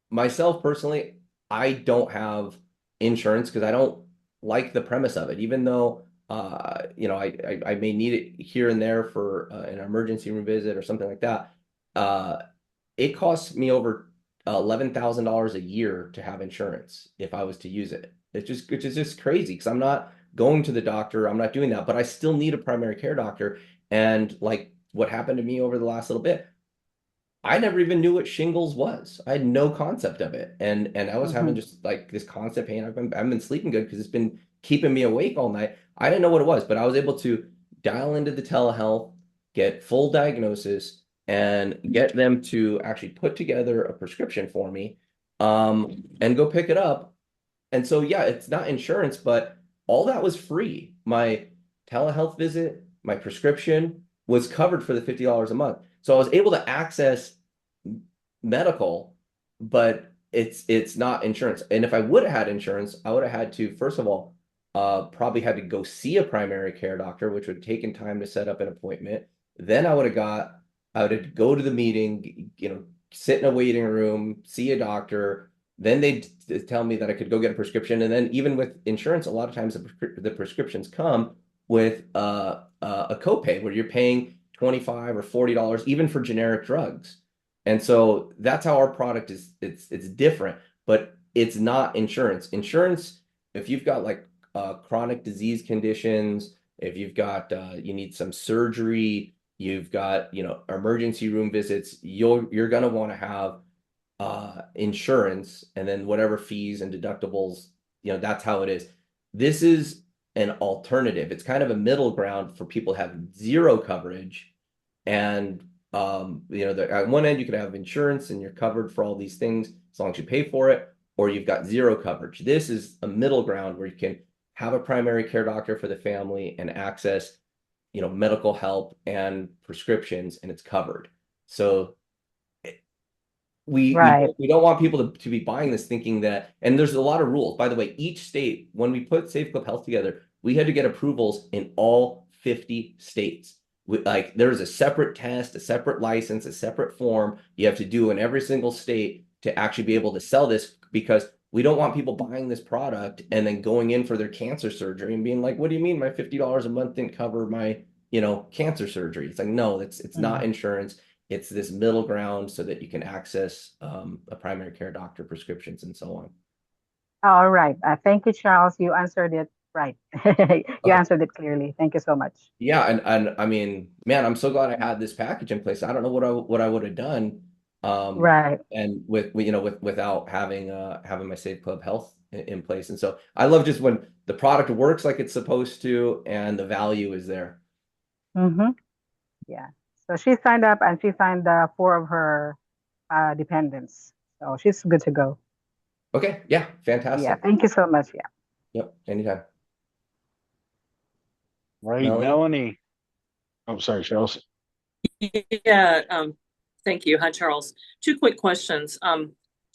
myself personally, I don't have insurance because I don't like the premise of it, even though I may need it here and there for an emergency room visit or something like that. Uh, it costs me over $11,000 a year to have insurance if I was to use it. Which is just crazy because I'm not going to the doctor, I'm not doing that, but I still need a primary care doctor. And like what happened to me over the last little bit, I never even knew what shingles was. I had no concept of it. And I was having Hmm. just like this constant pain. I haven't been sleeping good because it's been keeping me awake all night. I didn't know what it was, but I was able to dial into the telehealth, get full diagnosis, and get them to actually put together a prescription for me, and go pick it up. And so, yeah, it's not insurance, but all that was free. My telehealth visit, my prescription was covered for the $50 a month. So I was able to access medical, but it's not insurance. And if I would have had insurance, I would have had to, first of all, probably had to go see a primary care doctor, which would have taken time to set up an appointment. Then I would have to go to the meeting, sit in a waiting room, see a doctor. Then they'd tell me that I could go get a prescription. And then even with insurance, a lot of times the prescriptions come with a copay where you're paying 25 or $40 even for generic drugs. And so that's how our product is. It's different, but it's not insurance. Insurance, if you've got like chronic disease conditions, if you've got you need some surgery, you've got emergency room visits, you're gonna want to have insurance, and then whatever fees and deductibles, that's how it is. This is an alternative. It's kind of a middle ground for people to have zero coverage and at one end you could have insurance and you're covered for all these things as long as you pay for it, or you've got zero coverage. This is a middle ground where you can have a primary care doctor for the family and access, medical help and prescriptions, and it's covered. So Right. we don't want people to be buying this thinking that, and there's a lot of rules. By the way, each state, when we put Safe Club Health together, we had to get approvals in all 50 states. There's a separate test, a separate license, a separate form you have to do in every single state to actually be able to sell this, because we don't want people buying this product and then going in for their cancer surgery and being like, what do you mean my $50 a month didn't cover my, cancer surgery? It's like, no, it's not Mhm. insurance. It's this middle ground so that you can access a primary care doctor, prescriptions, and so on. All right. Thank you, Charles. You answered it right. You Okay. answered it clearly. Thank you so much. Yeah, and I mean, man, I'm so glad I had this package in place. I don't know what I would have done, Right. and without having my Save Club Health in place. And so I love just when the product works like it's supposed to and the value is there. Mm-hmm. Yeah. So she signed up and she signed four of her dependents. So she's good to go. Okay, yeah, Yeah. fantastic. Thank you so much. Yeah. Yep, anytime. Right, Melanie? Melanie. Oh, sorry, Charles. Yeah, thank you. Hi, Charles. Two quick questions.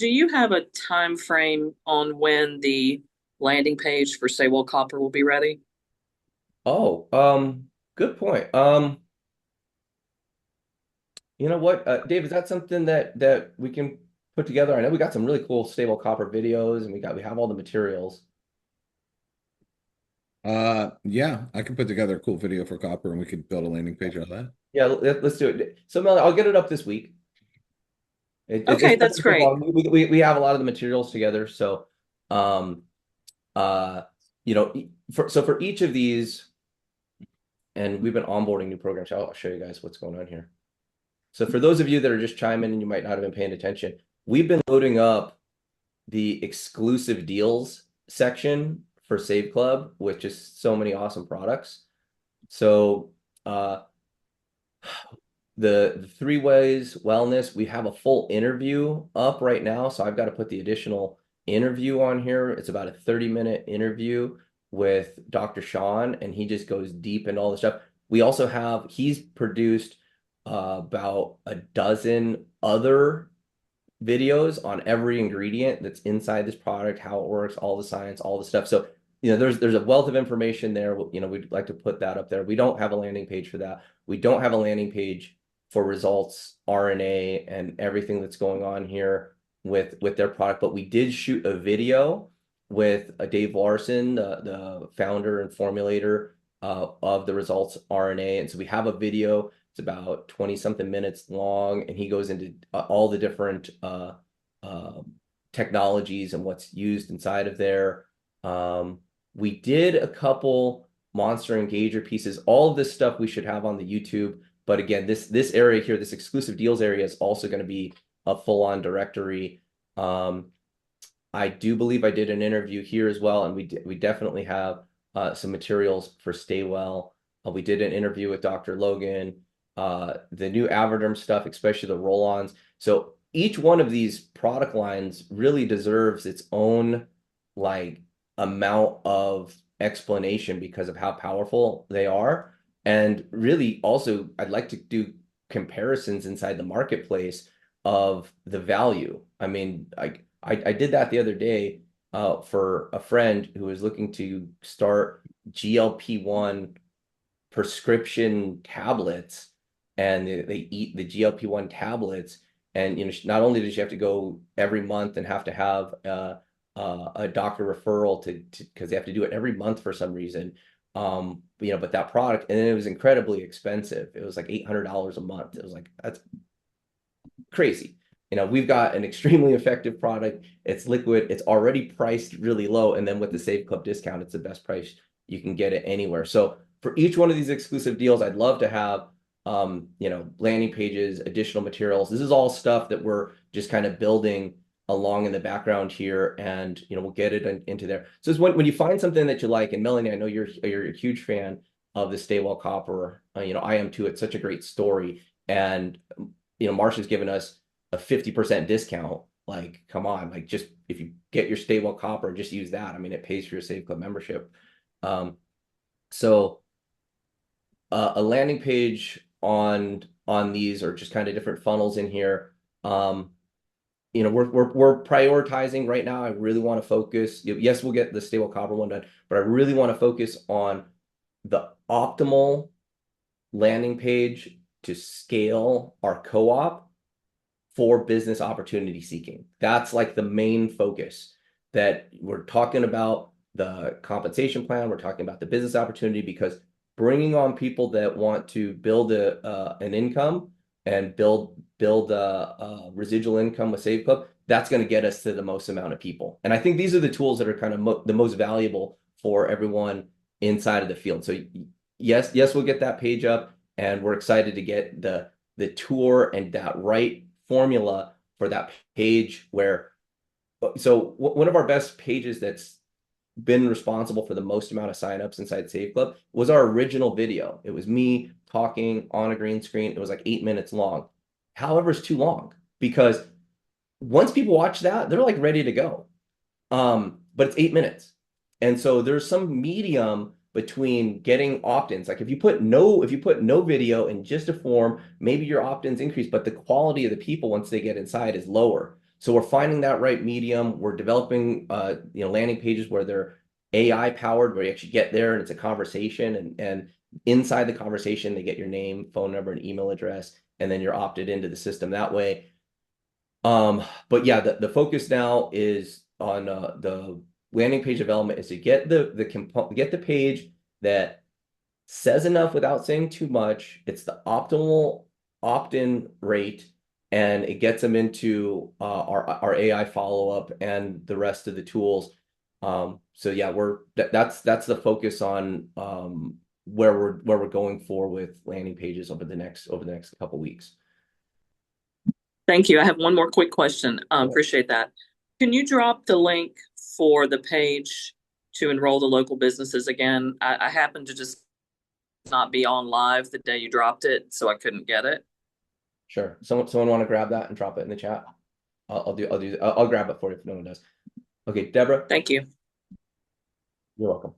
Do you have a time frame on when the landing page for Saywell Copper will be ready? Oh, good point. You know what, Dave, is that something that we can put together? I know we got some really cool stable copper videos, and we have all the materials. Yeah, I can put together a cool video for copper and we could build a landing page on that. Yeah, let's do it. So Melanie, I'll get it up this week. Okay, that's great. We have a lot of the materials together, so you know, for each of these, and we've been onboarding new programs. I'll show you guys what's going on here. So for those of you that are just chiming and you might not have been paying attention, we've been loading up the exclusive deals section for Save Club with just so many awesome products. So the Three Ways Wellness, we have a full interview up right now. So I've got to put the additional interview on here. It's about a 30-minute interview with Dr. Sean, and he just goes deep into all the stuff. We also have, he's produced about a dozen other videos on every ingredient that's inside this product, how it works, all the science, all the stuff. So, you know, there's a wealth of information there. You know, we'd like to put that up there. We don't have a landing page for that. We don't have a landing page for results, RNA, and everything that's going on here with their product. But we did shoot a video with Dave Larson, the founder and formulator of the Results RNA. And so we have a video. It's about 20-something minutes long, and he goes into all the different technologies and what's used inside of there. We did a couple Monster Engager pieces. All of this stuff we should have on the YouTube. But again, this area here, this exclusive deals area, is also going to be a full-on directory. I do believe I did an interview here as well, and we definitely have some materials for Stay Well. We did an interview with Dr. Logan. The new Avoderm stuff, especially the roll-ons. So each one of these product lines really deserves its own like amount of explanation because of how powerful they are. And really also, I'd like to do comparisons inside the marketplace of the value. I mean, I did that the other day for a friend who was looking to start GLP-1 prescription tablets, and they eat the GLP-1 tablets. And, you know, not only does she have to go every month and have to have a doctor referral to because they have to do it every month for some reason. You know, but that product, and it was incredibly expensive. It was like $800 a month. It was like, that's crazy. You know, we've got an extremely effective product. It's liquid. It's already priced really low. And then with the Save Club discount, it's the best price you can get it anywhere. So for each one of these exclusive deals, I'd love to have, you know, landing pages, additional materials. This is all stuff that we're just kind of building along in the background here, and, you know, we'll get it into there. So it's when you find something that you like, and Melanie, I know you're a huge fan of the Stay Well Copper. You know, I am too. It's such a great story. And, you know, Marsha's given us a 50% discount. Like, come on, like, just if you get your Stay Well Copper, just use that. I mean, it pays for your Save Club membership. So a landing page on these, or just kind of different funnels in here. You know, we're prioritizing right now. I really want to focus. Yes, we'll get the Stay Well Copper one done, but I really want to focus on the optimal landing page to scale our co-op for business opportunity seeking. That's like the main focus. That we're talking about the compensation plan, we're talking about the business opportunity, because bringing on people that want to build an income and build residual income with Save Club, that's going to get us to the most amount of people. And I think these are the tools that are kind of the most valuable for everyone inside of the field. So yes, we'll get that page up, and we're excited to get the tour and that right formula for that page. Where, so one of our best pages that's been responsible for the most amount of signups inside Save Club was our original video. It was me talking on a green screen. It was like 8 minutes long. However, it's too long, because once people watch that, they're like ready to go. But it's 8 minutes. And so there's some medium between getting opt-ins. Like if you put no video in just a form, maybe your opt-ins increase, but the quality of the people once they get inside is lower. So we're finding that right medium. We're developing landing pages where they're AI powered, where you actually get there and it's a conversation, and inside the conversation they get your name, phone number, and email address, and then you're opted into the system that way. But yeah, the focus now is on the landing page development is to get the page that says enough without saying too much. It's the optimal opt-in rate, and it gets them into our AI follow-up and the rest of the tools. So yeah, that's the focus on where we're going for with landing pages over the next couple weeks. Thank you. I have one more quick question. Appreciate that. Can you drop the link for the page to enroll the local businesses again? I happened to just not be on live the day you dropped it, so I couldn't get it. Sure. Someone want to grab that and drop it in the chat? I'll grab it for you if no one does. Okay, Deborah. Thank you. You're welcome.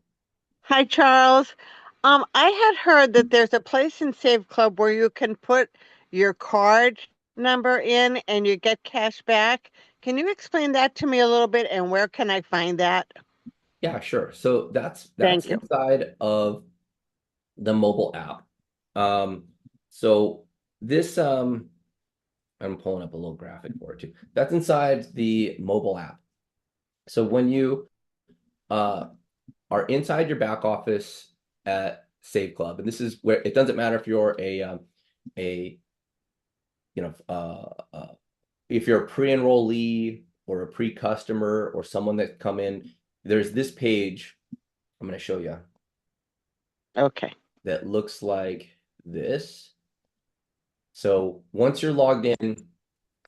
Hi, Charles. I had heard that there's a place in Save Club where you can put your card number in and you get cash back. Can you explain that to me a little bit, and where can I find that? Yeah, sure. So that's Thank you. inside of the mobile app. So this I'm pulling up a little graphic for it too. That's inside the mobile app. So when you are inside your back office at Save Club, and this is where it doesn't matter if you're if you're a pre-enrollee or a pre-customer or someone that come in, there's this page I'm going to show you. Okay. That looks like this. So once you're logged in,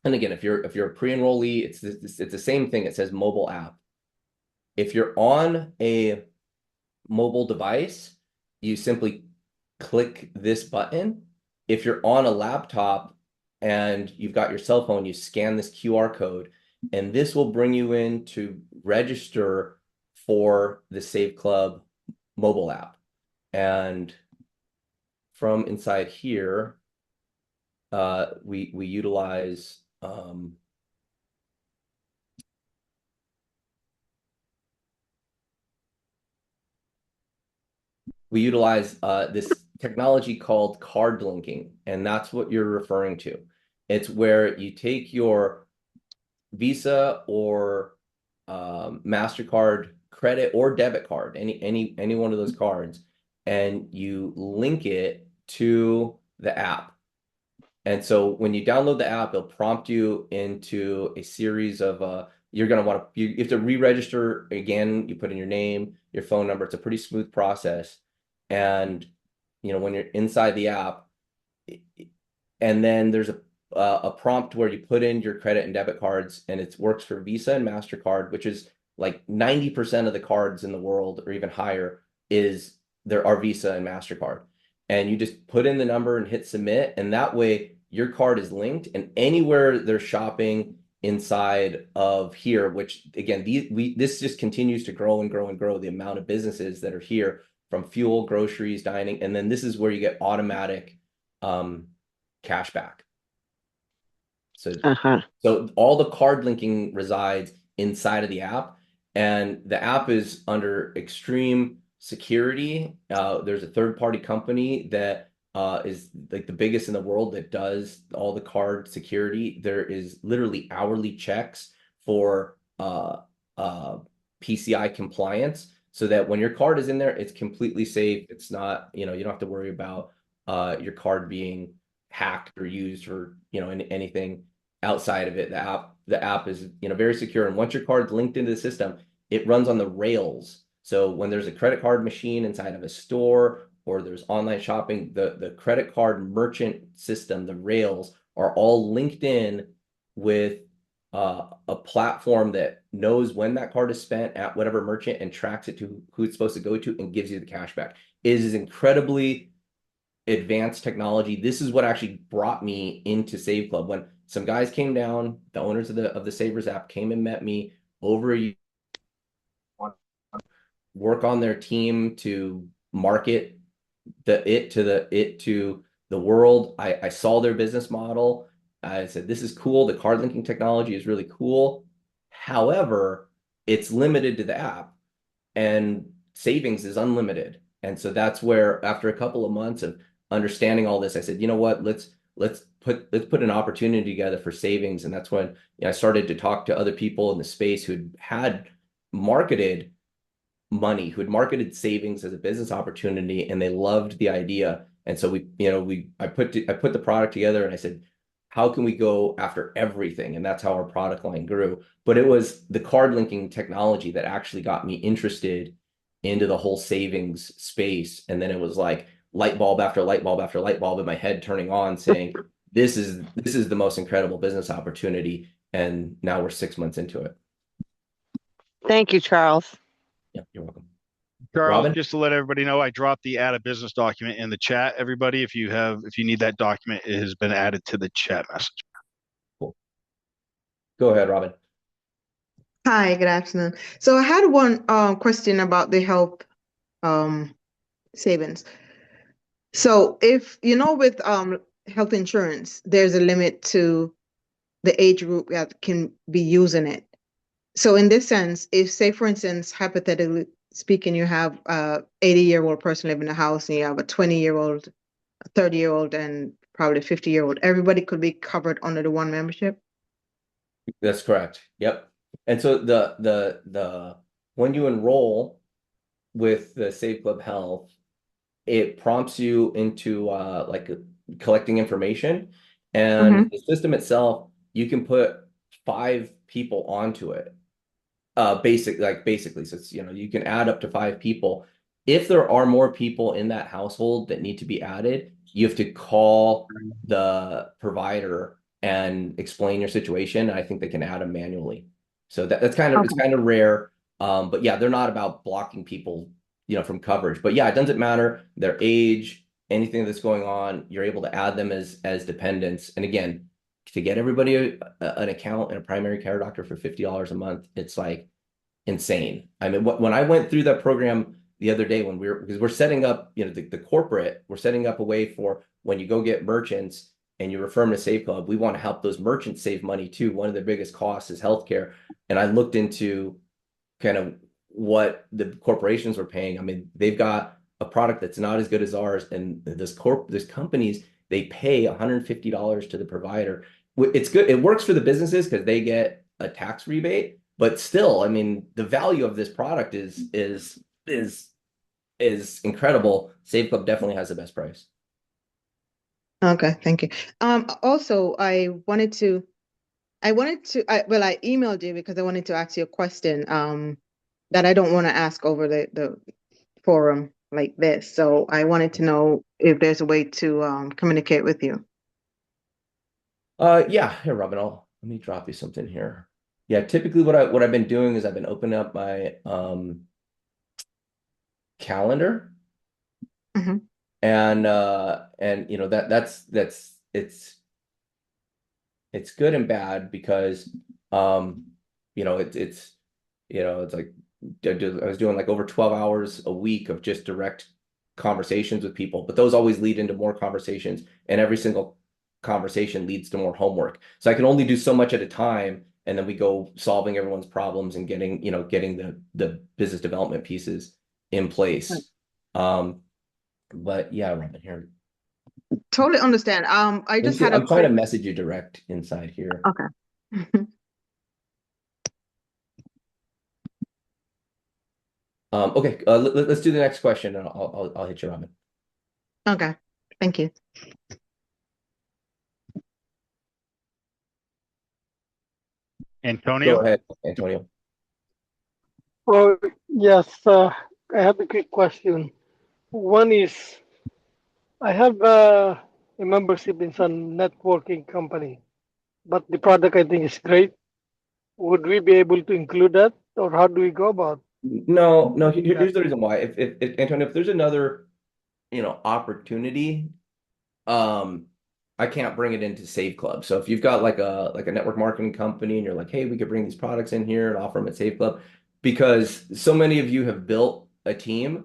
and again, if you're a pre-enrollee, it's the same thing. It says mobile app. If you're on a mobile device, you simply click this button. If you're on a laptop and you've got your cell phone, you scan this QR code, and this will bring you in to register for the Save Club mobile app. And from inside here, we utilize this technology called card linking, and that's what you're referring to. It's where you take your Visa or MasterCard credit or debit card, any one of those cards, and you link it to the app. And so when you download the app, it'll prompt you into a series of you're going to want to, you have to re-register again. You put in your name, your phone number. It's a pretty smooth process. And when you're inside the app, and then there's a prompt where you put in your credit and debit cards, and it works for Visa and MasterCard, which is like 90% of the cards in the world, or even higher, there are Visa and MasterCard. And you just put in the number and hit submit, and that way your card is linked, and anywhere they're shopping inside of here, which again, this just continues to grow and grow and grow, the amount of businesses that are here, from fuel, groceries, dining, and then this is where you get automatic cash back. So all the card linking resides inside of the app, and the app is under extreme security. There's a third-party company that is like the biggest in the world that does all the card security. There is literally hourly checks for PCI compliance, so that when your card is in there, it's completely safe. It's not, you don't have to worry about your card being hacked or used for anything outside of it. The app is very secure, and once your card's linked into the system, it runs on the rails. So when there's a credit card machine inside of a store, or there's online shopping, the credit card merchant system, the rails, are all linked in with a platform that knows when that card is spent at whatever merchant and tracks it to who it's supposed to go to and gives you the cash back. It is incredibly advanced technology. This is what actually brought me into Save Club. When some guys came down, the owners of the Savers app came and met me over a year, work on their team to market it to the world. I saw their business model. I said, this is cool. The card linking technology is really cool. However, it's limited to the app, and savings is unlimited. And so that's where, after a couple of months of understanding all this, I said, you know what, let's put an opportunity together for savings. And that's when I started to talk to other people in the space who had marketed money, who had marketed savings as a business opportunity, and they loved the idea. And so I put the product together, and I said, how can we go after everything? And that's how our product line grew. But it was the card linking technology that actually got me interested into the whole savings space. And then it was like light bulb after light bulb after light bulb in my head turning on, saying, this is the most incredible business opportunity. And now we're 6 months into it. Thank you, Charles. Yeah, you're welcome. Charles, Robin? just to let everybody know, I dropped the add a business document in the chat. Everybody, if you need that document, it has been added to the chat message. Cool. Go ahead, Robin. Hi, good afternoon. So I had one question about the health savings. So if with health insurance, there's a limit to the age group that can be using it. So in this sense, if, say, for instance, hypothetically speaking, you have a 80-year-old person living in a house, and you have a 20-year-old, a 30-year-old, and probably a 50-year-old, everybody could be covered under the one membership? That's correct. Yep. And so the when you enroll with the Save Club Health, it prompts you into collecting information, and the system itself, you can put 5 people onto it. Basically, so it's, you can add up to 5 people. If there are more people in that household that need to be added, you have to call the provider and explain your situation. And I think they can add them manually. So that's kind of, it's kind of rare. But yeah, they're not about blocking people, from coverage. But yeah, it doesn't matter their age, anything that's going on, you're able to add them as dependents. And again, to get everybody an account and a primary care doctor for $50 a month, it's like insane. I mean, when I went through that program the other day, because we're setting up, the corporate, we're setting up a way for when you go get merchants and you refer them to Save Club, we want to help those merchants save money too. One of the biggest costs is healthcare. And I looked into kind of what the corporations were paying. I mean, they've got a product that's not as good as ours. And this companies, they pay $150 to the provider. It's good. It works for the businesses because they get a tax rebate, but still, I mean, the value of this product is incredible. Save Club definitely has the best price. Okay, thank you. Also, I emailed you because I wanted to ask you a question that I don't want to ask over the forum like this. So I wanted to know if there's a way to communicate with you. Yeah, here, Robin, let me drop you something here. Yeah, typically what I've been doing is I've been opening up my calendar. And that's it's good and bad because it's like I was doing like over 12 hours a week of just direct conversations with people, but those always lead into more conversations, and every single conversation leads to more homework. So I can only do so much at a time, and then we go solving everyone's problems and getting the business development pieces in place. But yeah, Robin, here. Totally understand. I'm trying to message you direct inside here. Okay. Okay, let's do the next question, and I'll hit you, Robin. Okay, thank you. Antonio? Go ahead, Antonio. Well, yes, I have a quick question. One is, I have a membership in some networking company, but the product I think is great. Would we be able to include that, or how do we go about? No. Here's the reason why. If Antonio, if there's another, opportunity, I can't bring it into Save Club. So if you've got like a network marketing company and you're like, hey, we could bring these products in here and offer them at Save Club, because so many of you have built a team,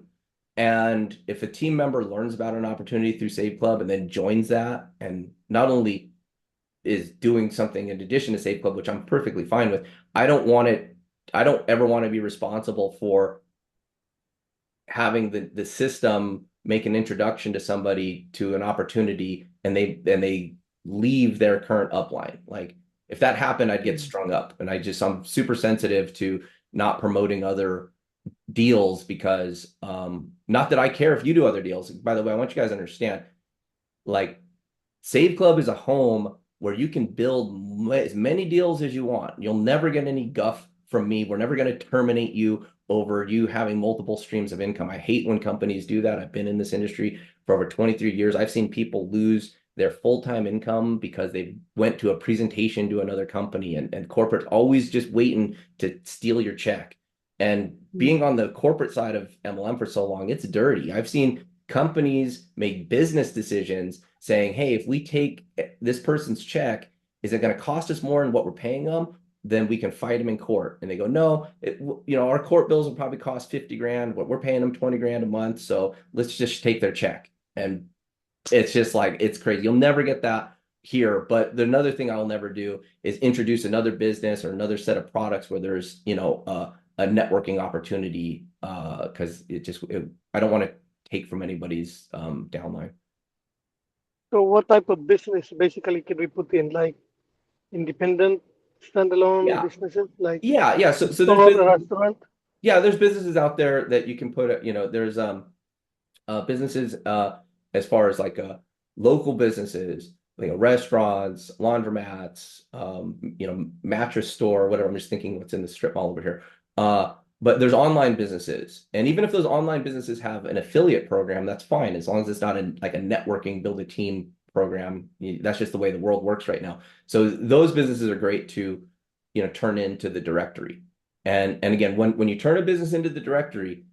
and if a team member learns about an opportunity through Save Club and then joins that, and not only is doing something in addition to Safe Club, which I'm perfectly fine with. I don't ever want to be responsible for having the system make an introduction to somebody to an opportunity and they leave their current upline. Like if that happened, I'd get strung up. And I'm super sensitive to not promoting other deals because not that I care if you do other deals. By the way, I want you guys to understand, like Save Club is a home where you can build as many deals as you want. You'll never get any guff from me. We're never going to terminate you over you having multiple streams of income. I hate when companies do that. I've been in this industry for over 23 years. I've seen people lose their full-time income because they went to a presentation to another company, and corporate always just waiting to steal your check. And being on the corporate side of MLM for so long, it's dirty. I've seen companies make business decisions saying, hey, if we take this person's check, is it going to cost us more than what we're paying them? Then we can fight them in court. And they go, no, our court bills will probably cost 50 grand, but we're paying them 20 grand a month. So let's just take their check. And it's just like, it's crazy. You'll never get that here. But another thing I'll never do is introduce another business or another set of products where there's, a networking opportunity, because I don't want to take from anybody's downline. So what type of business basically can we put in, like independent standalone businesses, like So there's restaurant? There's businesses out there that you can put, there's businesses as far as like local businesses, restaurants, laundromats, mattress store, whatever. I'm just thinking what's in the strip mall over here. But there's online businesses, and even if those online businesses have an affiliate program, that's fine as long as it's not like a networking build a team program. That's just the way the world works right now. So those businesses are great to turn into the directory. And again, when you turn a business into the directory,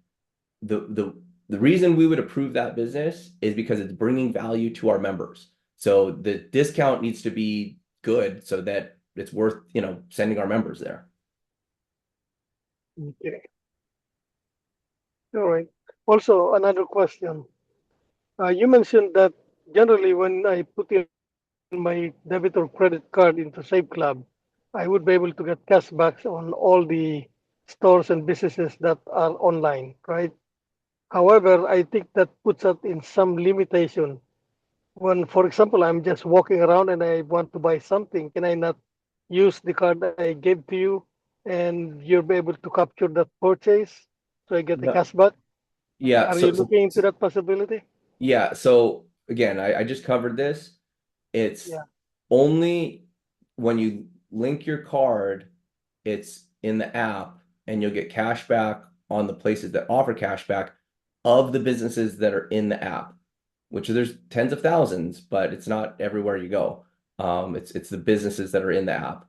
the reason we would approve that business is because it's bringing value to our members. So the discount needs to be good so that it's worth sending our members there. Okay. All right. Also, another question. You mentioned that generally when I put in my debit or credit card into Save Club, I would be able to get cashbacks on all the stores and businesses that are online, right? However, I think that puts us in some limitation. When, for example, I'm just walking around and I want to buy something, can I not use the card I gave to you and you'll be able to capture that purchase so I get the cashback? Are you looking into that possibility? Yeah. So again, I just covered this. It's only when you link your card, it's in the app, and you'll get cash back on the places that offer cash back of the businesses that are in the app, which there's tens of thousands, but it's not everywhere you go. It's the businesses that are in the app.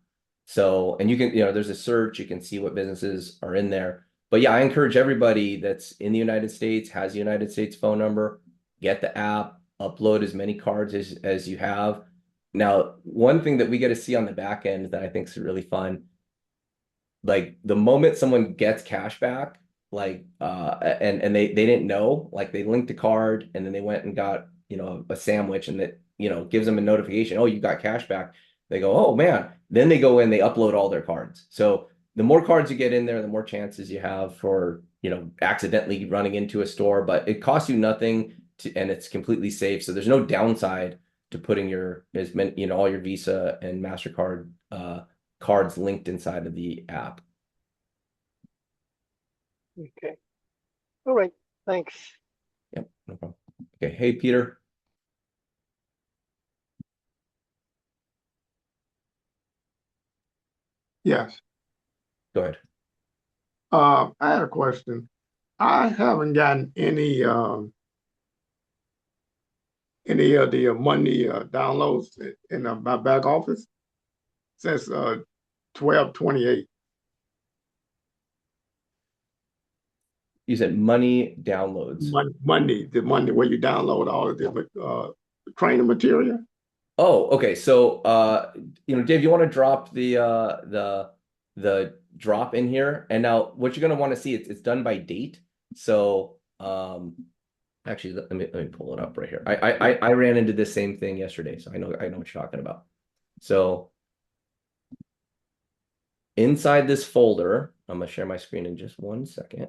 So, and you can, there's a search, you can see what businesses are in there. But yeah, I encourage everybody that's in the United States, has a United States phone number, get the app, upload as many cards as you have. Now, one thing that we get to see on the back end that I think is really fun, like the moment someone gets cash back, like and they didn't know, like they linked a card and then they went and got a sandwich, and that gives them a notification, oh, you got cash back. They go, oh man. Then they go in, they upload all their cards. So the more cards you get in there, the more chances you have for accidentally running into a store. But it costs you nothing and it's completely safe. So there's no downside to putting all your Visa and MasterCard cards linked inside of the app. Okay. All right. Thanks. Yep, no problem. Okay. Hey, Peter. Yes. Go ahead. I had a question. I haven't gotten any of the money downloads in my back office since 12/28. You said money downloads. The money where you download all of the training material. Oh, okay. So, Dave, you want to drop the drop in here, and now what you're going to want to see, it's done by date. So, actually, let me pull it up right here. I ran into this same thing yesterday, so I know what you're talking about. So inside this folder, I'm going to share my screen in just 1 second.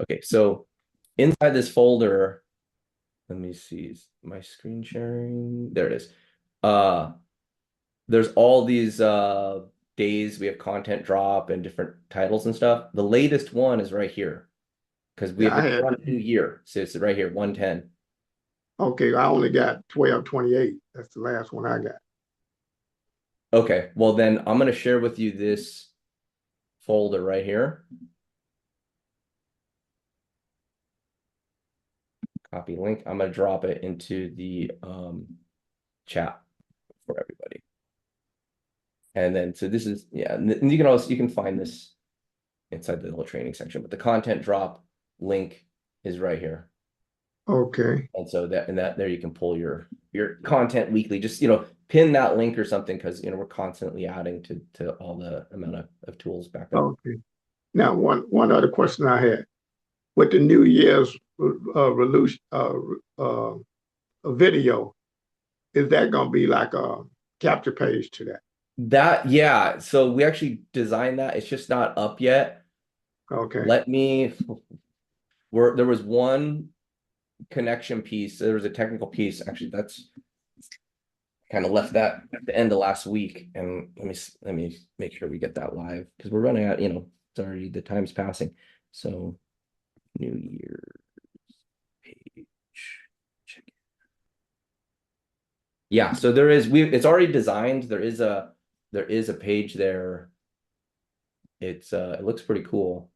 Okay, so inside this folder, let me see, is my screen sharing? There it is. There's all these days we have content drop and different titles and stuff. The latest one is right here because we have a new year. So it's right here, 110. Okay, I only got 12/28. That's the last one I got. Okay, well then I'm going to share with you this folder right here. Copy link. I'm going to drop it into the chat for everybody. And then, so this is, yeah, and you can find this inside the little training section, but the content drop link is right here. Okay. And so there you can pull your content weekly, just, pin that link or something, because, we're constantly adding to all the amount of tools back up. Okay. Now, one other question I had. With the New Year's video, is that going to be like a capture page to that? Yeah. So we actually designed that. It's just not up yet. Okay. There was one connection piece. There was a technical piece. Actually, that's kind of left that at the end of last week. And let me make sure we get that live, because we're running out, it's already, the time's passing. So New Year's page. Check it. Yeah, so it's already designed. There is a page there. It looks pretty cool.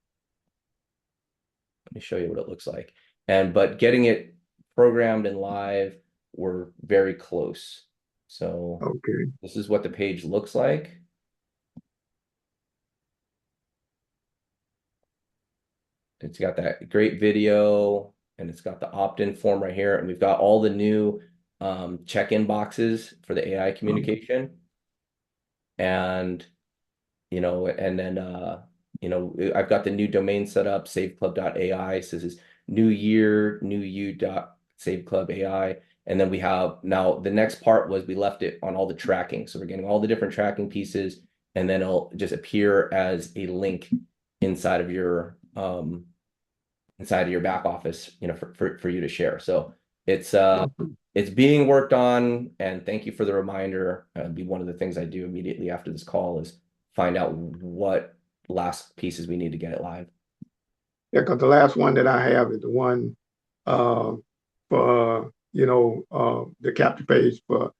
Let me show you what it looks like. But getting it programmed and live, we're very close. So okay, this is what the page looks like. It's got that great video, and it's got the opt-in form right here, and we've got all the new check-in boxes for the AI communication. And and then I've got the new domain set up, saveclub.ai. So this is new year, new you.saveclub.ai. And then we have, now the next part was we left it on all the tracking. So we're getting all the different tracking pieces, and then it'll just appear as a link inside of your back office, for you to share. So it's being worked on, and thank you for the reminder. It'd be one of the things I do immediately after this call is find out what last pieces we need to get it live. Yeah, because the last one that I have is the one for the capture page for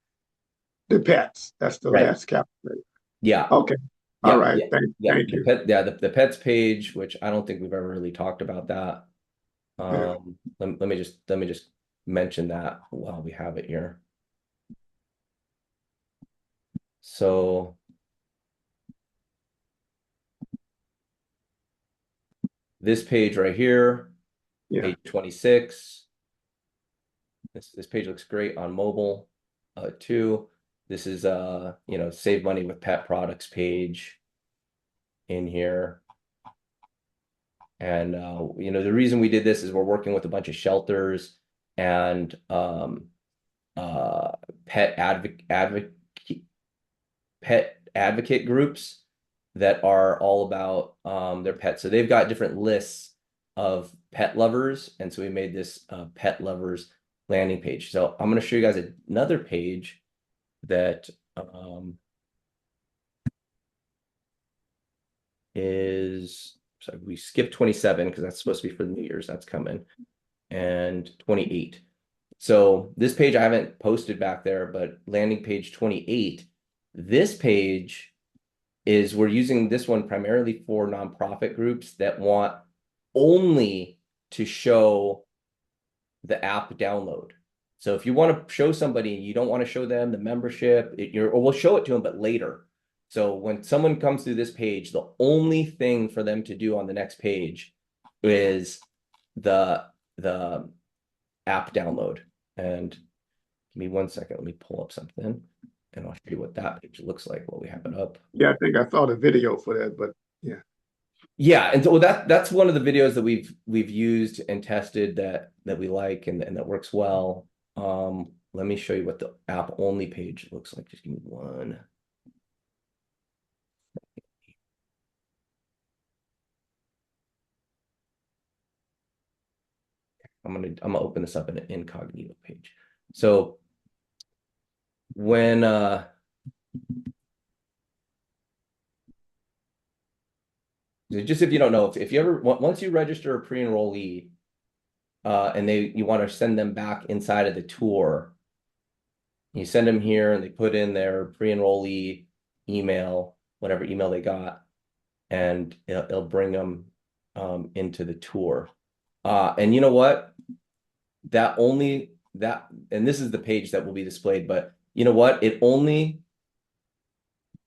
the pets. That's the last capture page. Yeah. Okay. All right. Thank you. The pets page, which I don't think we've ever really talked about that. Let me just mention that while we have it here. So this page right here, page 26. This page looks great on mobile too. This is save money with pet products page in here. And the reason we did this is we're working with a bunch of shelters and pet advocate groups that are all about their pets. So they've got different lists of pet lovers, and so we made this pet lovers landing page. So I'm going to show you guys another page that is, so we skipped 27 because that's supposed to be for the New Year's. That's coming. And 28. So this page I haven't posted back there, but landing page 28. This page is, we're using this one primarily for nonprofit groups that want only to show the app download. So if you want to show somebody, you don't want to show them the membership, or we'll show it to them, but later. So when someone comes through this page, the only thing for them to do on the next page is the app download. And give me 1 second. Let me pull up something, and I'll show you what that page looks like while we have it up. Yeah, I think I saw the video for that, but yeah. Yeah, and so that's one of the videos that we've used and tested that we like and that works well. Let me show you what the app only page looks like. Just give me one. I'm gonna open this up in an incognito page. So when just if you don't know, if you ever once you register a pre-enrollee and you want to send them back inside of the tour, you send them here and they put in their pre-enrollee email, whatever email they got, and it'll bring them into the tour. And you know what? And this is the page that will be displayed, but you know what? It only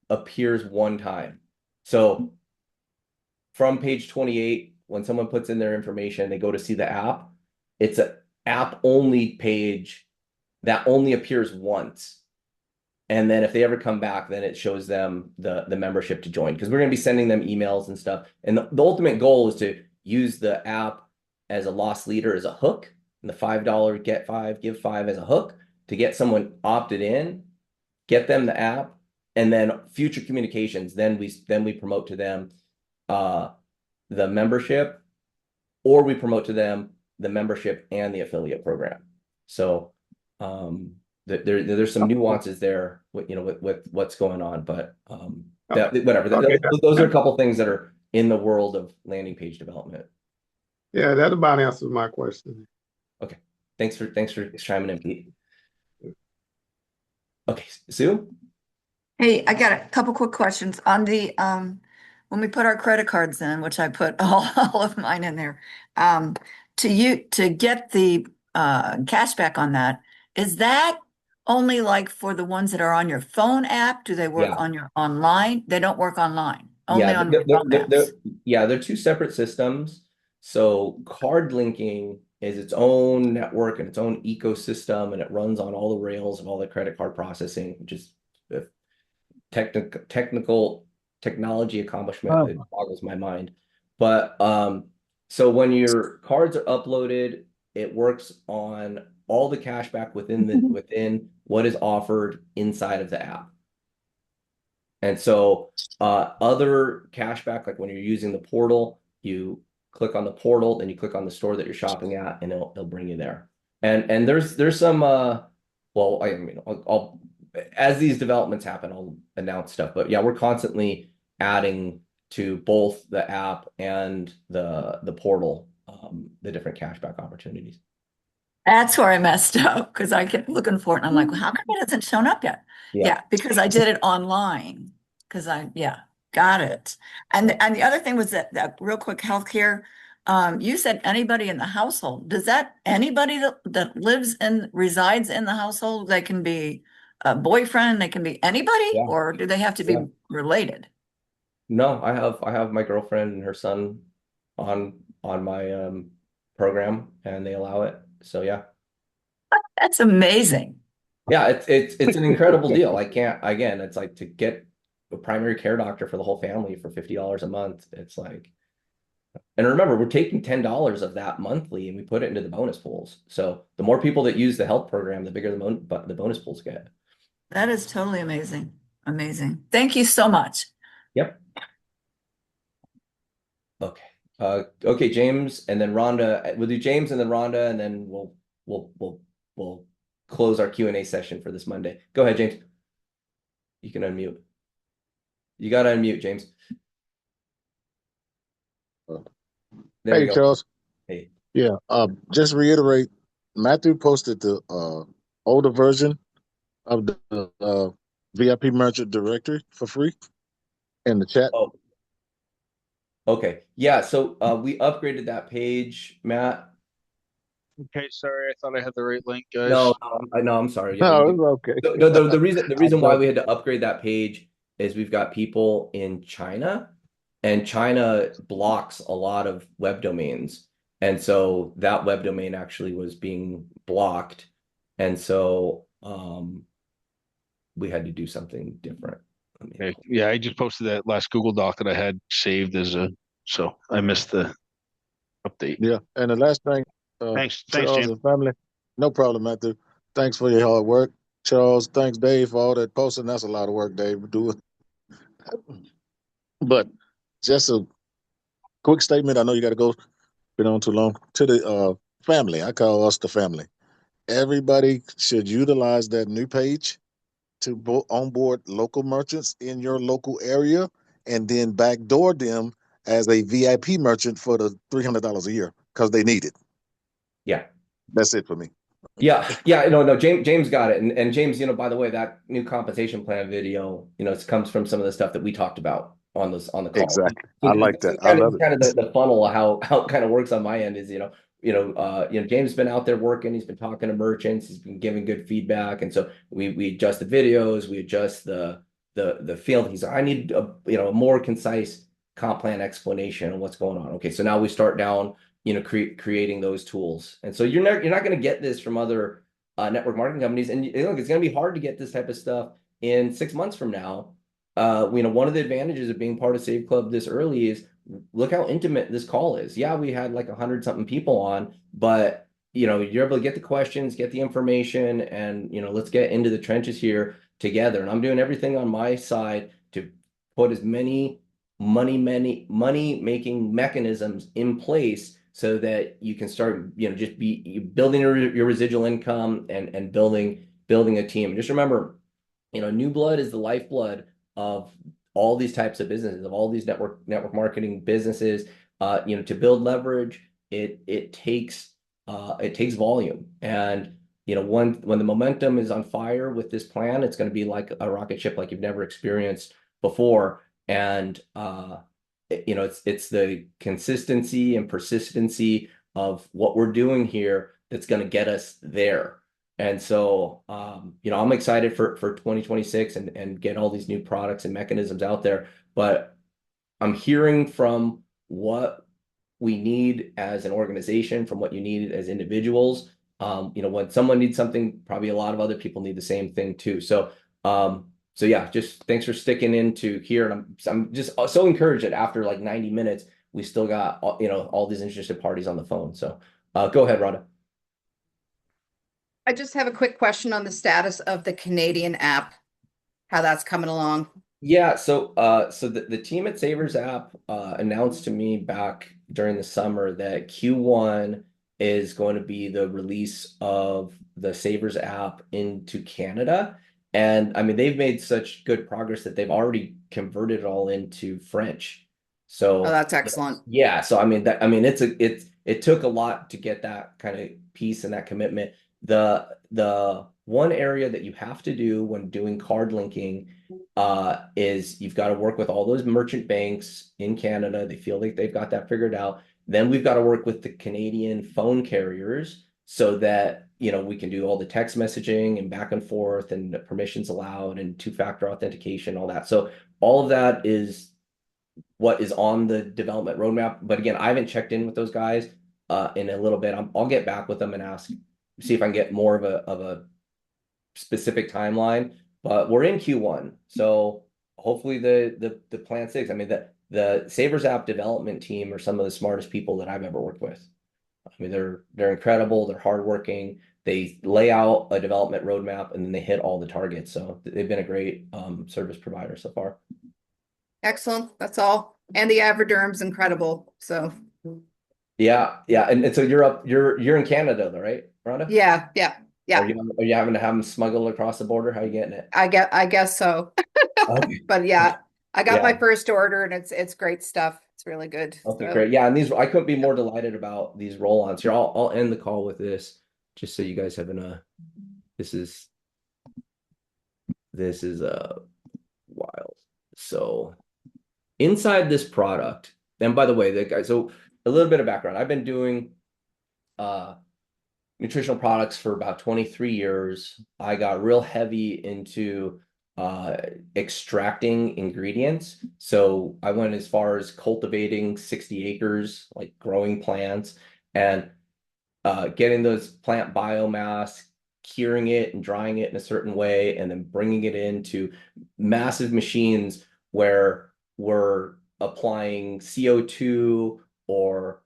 appears one time. So from page 28, when someone puts in their information, they go to see the app, it's an app only page that only appears once. And then if they ever come back, then it shows them the membership to join, because we're going to be sending them emails and stuff. And the ultimate goal is to use the app as a loss leader, as a hook, and the $5 get 5, give 5 as a hook to get someone opted in, get them the app, and then future communications. Then we promote to them the membership, or we promote to them the membership and the affiliate program. So there's some nuances there with what's going on, but whatever. Okay. Those are a couple things that are in the world of landing page development. Yeah, that about answers my question. Okay, thanks for chiming in, Pete. Okay, Sue. Hey, I got a couple quick questions on the when we put our credit cards in, which I put all of mine in there, to get the cash back on that, is that only like for the ones that are on your phone app? Do they work on your online? They don't work online, only on the phone apps. They're two separate systems. So card linking is its own network and its own ecosystem, and it runs on all the rails of all the credit card processing, which is technology accomplishment that boggles my mind. But so when your cards are uploaded, it works on all the cash back within what is offered inside of the app. And so other cashback, like when you're using the portal, you click on the portal, then you click on the store that you're shopping at, and it'll bring you there. And there's some well, I mean, as these developments happen, I'll announce stuff. But yeah, we're constantly adding to both the app and the portal the different cashback opportunities. That's where I messed up, because I kept looking for it and I'm like, well, how come it hasn't shown up yet? Yeah, because I did it online. Because got it. And the other thing was that real quick healthcare. You said anybody in the household. Does that anybody that resides in the household? They can be a boyfriend, they can be anybody, or do they have to be related? No, I have my girlfriend and her son on my program, and they allow it. So yeah. That's amazing. Yeah, it's an incredible deal. It's like to get a primary care doctor for the whole family for $50 a month. It's like, and remember, we're taking $10 of that monthly and we put it into the bonus pools. So the more people that use the health program, the bigger the bonus pools get. That is totally amazing. Amazing. Thank you so much. Yep. Okay. Okay, James, and then Rhonda. We'll do James and then Rhonda, and then we'll close our Q&A session for this Monday. Go ahead, James. You can unmute. You got to unmute, James. Hey, Charles. Hey. Yeah. Just reiterate. Matthew posted the older version of the VIP merchant directory for free in the chat. Oh. Okay. Yeah. So we upgraded that page, Matt. Okay, sorry, I thought I had the right link, guys. No, I'm sorry. No, it's okay. The reason why we had to upgrade that page is we've got people in China, and China blocks a lot of web domains, and so that web domain actually was being blocked, and so we had to do something different. Okay. Yeah, I just posted that last Google Doc that I had saved as a so I missed the update. Yeah, and the last thing, Thanks, Charles James. and family, no problem, Matthew. Thanks for your hard work, Charles. Thanks, Dave, for all that posting. That's a lot of work, Dave, doing. But just a quick statement. I know you got to go. Been on too long. To the family, I call us the family. Everybody should utilize that new page to onboard local merchants in your local area, and then backdoor them as a VIP merchant for the $300 a year because they need it. Yeah, that's it for me. Yeah, no, James got it, and James, by the way, that new compensation plan video, it comes from some of the stuff that we talked about on the call. Exactly, I like that. I love it. Kind of the funnel of how it kind of works on my end is, James has been out there working. He's been talking to merchants. He's been giving good feedback, and so we adjust the videos, we adjust the field. He's like, I need a more concise comp plan explanation of what's going on. Okay, so now we start down, creating those tools, and so you're not going to get this from other network marketing companies, and look, it's going to be hard to get this type of stuff in 6 months from now. One of the advantages of being part of Save Club this early is look how intimate this call is. Yeah, we had like 100-something people on, but you're able to get the questions, get the information, and let's get into the trenches here together. And I'm doing everything on my side to put as many money-making mechanisms in place so that you can start, just building your residual income and building a team. Just remember, new blood is the lifeblood of all these types of businesses, of all these network marketing businesses. To build leverage, it takes volume. And when the momentum is on fire with this plan, it's going to be like a rocket ship like you've never experienced before. And it's the consistency and persistency of what we're doing here that's going to get us there. And so, I'm excited for 2026 and get all these new products and mechanisms out there. But I'm hearing from what we need as an organization, from what you need as individuals. When someone needs something, probably a lot of other people need the same thing too. So yeah, just thanks for sticking into here. And I'm just so encouraged that after like 90 minutes, we still got, all these interested parties on the phone. So go ahead, Rhonda. I just have a quick question on the status of the Canadian app, how that's coming along. Yeah, so the team at Savers app announced to me back during the summer that Q1 is going to be the release of the Savers app into Canada. And I mean, they've made such good progress that they've already converted it all into French. So that's excellent. Yeah, so I mean it took a lot to get that kind of piece and that commitment. The one area that you have to do when doing card linking is you've got to work with all those merchant banks in Canada. They feel like they've got that figured out. Then we've got to work with the Canadian phone carriers so that we can do all the text messaging and back and forth and permissions allowed and two-factor authentication, all that. So all of that is what is on the development roadmap. But again, I haven't checked in with those guys in a little bit. I'll get back with them and see if I can get more of a specific timeline. But we're in Q1, so hopefully the plan sticks. I mean, the Savers app development team are some of the smartest people that I've ever worked with. I mean, they're incredible. They're hardworking. They lay out a development roadmap and then they hit all the targets. So they've been a great service provider so far. Excellent. That's all. And the Aviderm's incredible. So yeah, and so you're in Canada though, right, Rhonda? Yeah. Are you having to have them smuggled across the border? How are you getting it? I guess so. Okay. But yeah, I got my first order and it's great stuff. It's really good. Okay, so great. Yeah, and I couldn't be more delighted about these roll-ons here. I'll end the call with this, just so you guys have this is wild. So inside this product, and by the way, so a little bit of background. I've been doing nutritional products for about 23 years. I got real heavy into extracting ingredients. So I went as far as cultivating 60 acres, like growing plants and getting those plant biomass, curing it and drying it in a certain way, and then bringing it into massive machines where we're applying CO2 or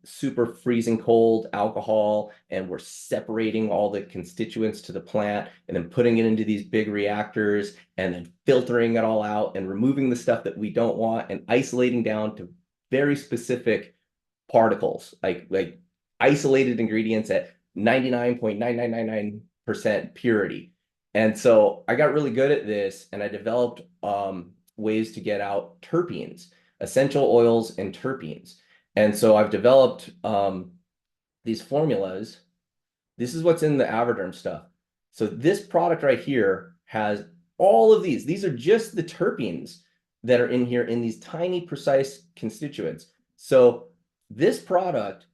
super freezing cold alcohol, and we're separating all the constituents to the plant and then putting it into these big reactors and then filtering it all out and removing the stuff that we don't want and isolating down to very specific particles, like isolated ingredients at 99.9999% purity. And so I got really good at this, and I developed ways to get out terpenes, essential oils and terpenes. And so I've developed these formulas. This is what's in the Avoderm stuff. So this product right here has all of these. These are just the terpenes that are in here in these tiny, precise constituents. So this product,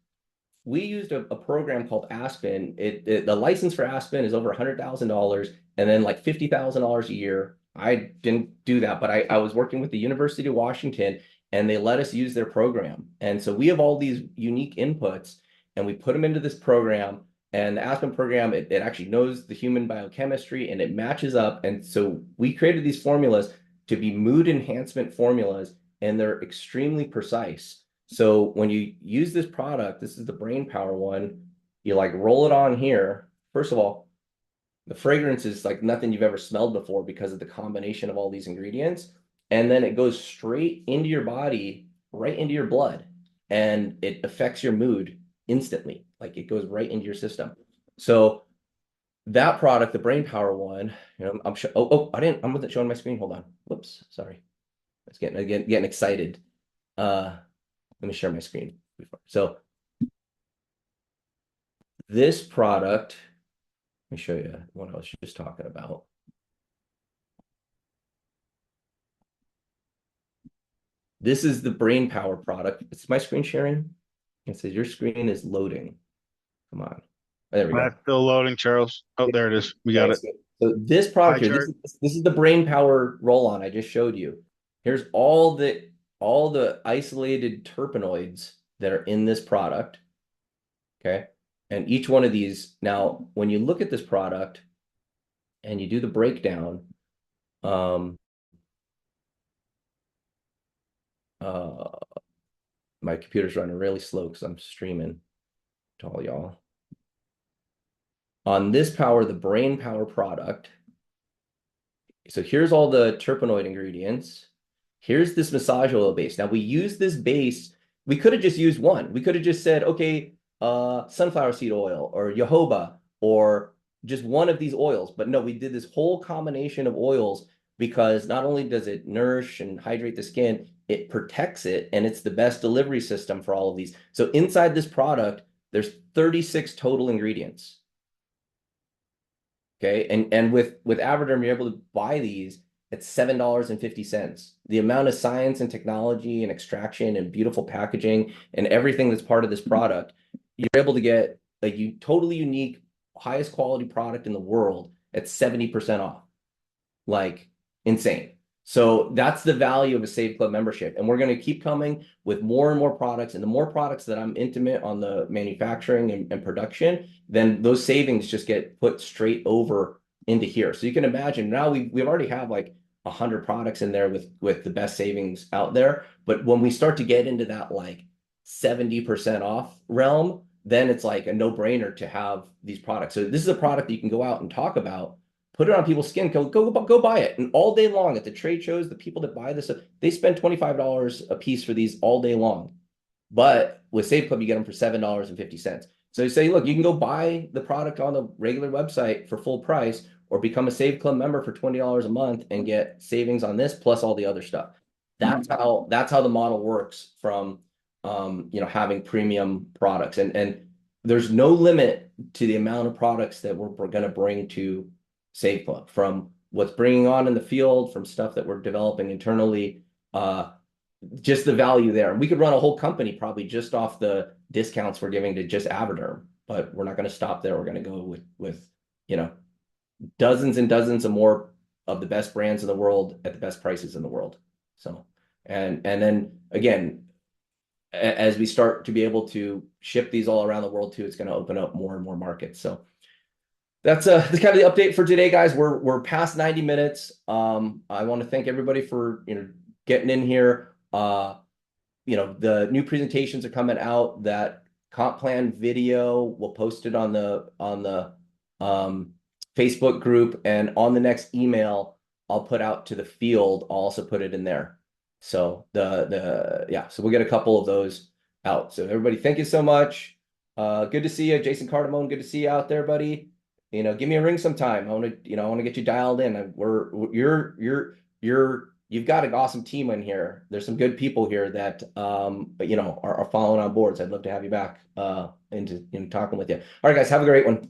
we used a program called Aspen. The license for Aspen is over $100,000 and then like $50,000 a year. I didn't do that, but I was working with the University of Washington, and they let us use their program. And so we have all these unique inputs, and we put them into this program. And the Aspen program, it actually knows the human biochemistry, and it matches up. And so we created these formulas to be mood enhancement formulas, and they're extremely precise. So when you use this product, this is the Brain Power one, you like roll it on here. First of all, the fragrance is like nothing you've ever smelled before because of the combination of all these ingredients. And then it goes straight into your body, right into your blood, and it affects your mood instantly. Like it goes right into your system. So that product, the Brain Power one, you know, I'm sure. I wasn't showing my screen. Hold on. Whoops, sorry. I was getting excited. Let me share my screen before. So this product, let me show you what I was just talking about. This is the Brain Power product. It's my screen sharing. It says your screen is loading. Come on. There we go. That's still loading, Charles. Oh, there it is. We got it. So this product here, this is the Brain Power roll-on I just showed you. Here's all the isolated terpenoids that are in this product. Okay. And each one of these, now, when you look at this product and you do the breakdown, my computer's running really slow because I'm streaming to all y'all. On this power, the Brain Power product. So here's all the terpenoid ingredients. Here's this massage oil base. Now we use this base. We could have just used one. We could have just said, okay, sunflower seed oil or jojoba or just one of these oils. But no, we did this whole combination of oils because not only does it nourish and hydrate the skin, it protects it, and it's the best delivery system for all of these. So inside this product, there's 36 total ingredients. Okay, and with Avoderm, you're able to buy these at $7.50. The amount of science and technology and extraction and beautiful packaging and everything that's part of this product, you're able to get a totally unique, highest quality product in the world at 70% off. Like, insane. So that's the value of a Save Club membership. And we're going to keep coming with more and more products. And the more products that I'm intimate on the manufacturing and production, then those savings just get put straight over into here. So you can imagine now we've already have like 100 products in there with the best savings out there. But when we start to get into that like 70% off realm, then it's like a no-brainer to have these products. So this is a product that you can go out and talk about, put it on people's skin, go buy it. And all day long at the trade shows, the people that buy this, they spend $25 a piece for these all day long. But with Save Club, you get them for $7.50. So you say, look, you can go buy the product on the regular website for full price or become a Save Club member for $20 a month and get savings on this plus all the other stuff. That's how the model works from having premium products. And there's no limit to the amount of products that we're going to bring to Save Club, from what's bringing on in the field, from stuff that we're developing internally, just the value there. And we could run a whole company probably just off the discounts we're giving to just Avoderm, but we're not going to stop there. We're going to go with dozens and dozens of more of the best brands in the world at the best prices in the world. So, and then again, as we start to be able to ship these all around the world too, it's going to open up more and more markets. So that's kind of the update for today, guys. We're past 90 minutes. I want to thank everybody for getting in here. You know, the new presentations are coming out. That comp plan video, we'll post it on the Facebook group, and on the next email I'll put out to the field. I'll also put it in there. So so we'll get a couple of those out. So everybody, thank you so much. Good to see you, Jason Cardamone. Good to see you out there, buddy. You know, give me a ring sometime. I want to get you dialed in. You've got an awesome team in here. There's some good people here that are following on board. So I'd love to have you back into talking with you. All right, guys, have a great one.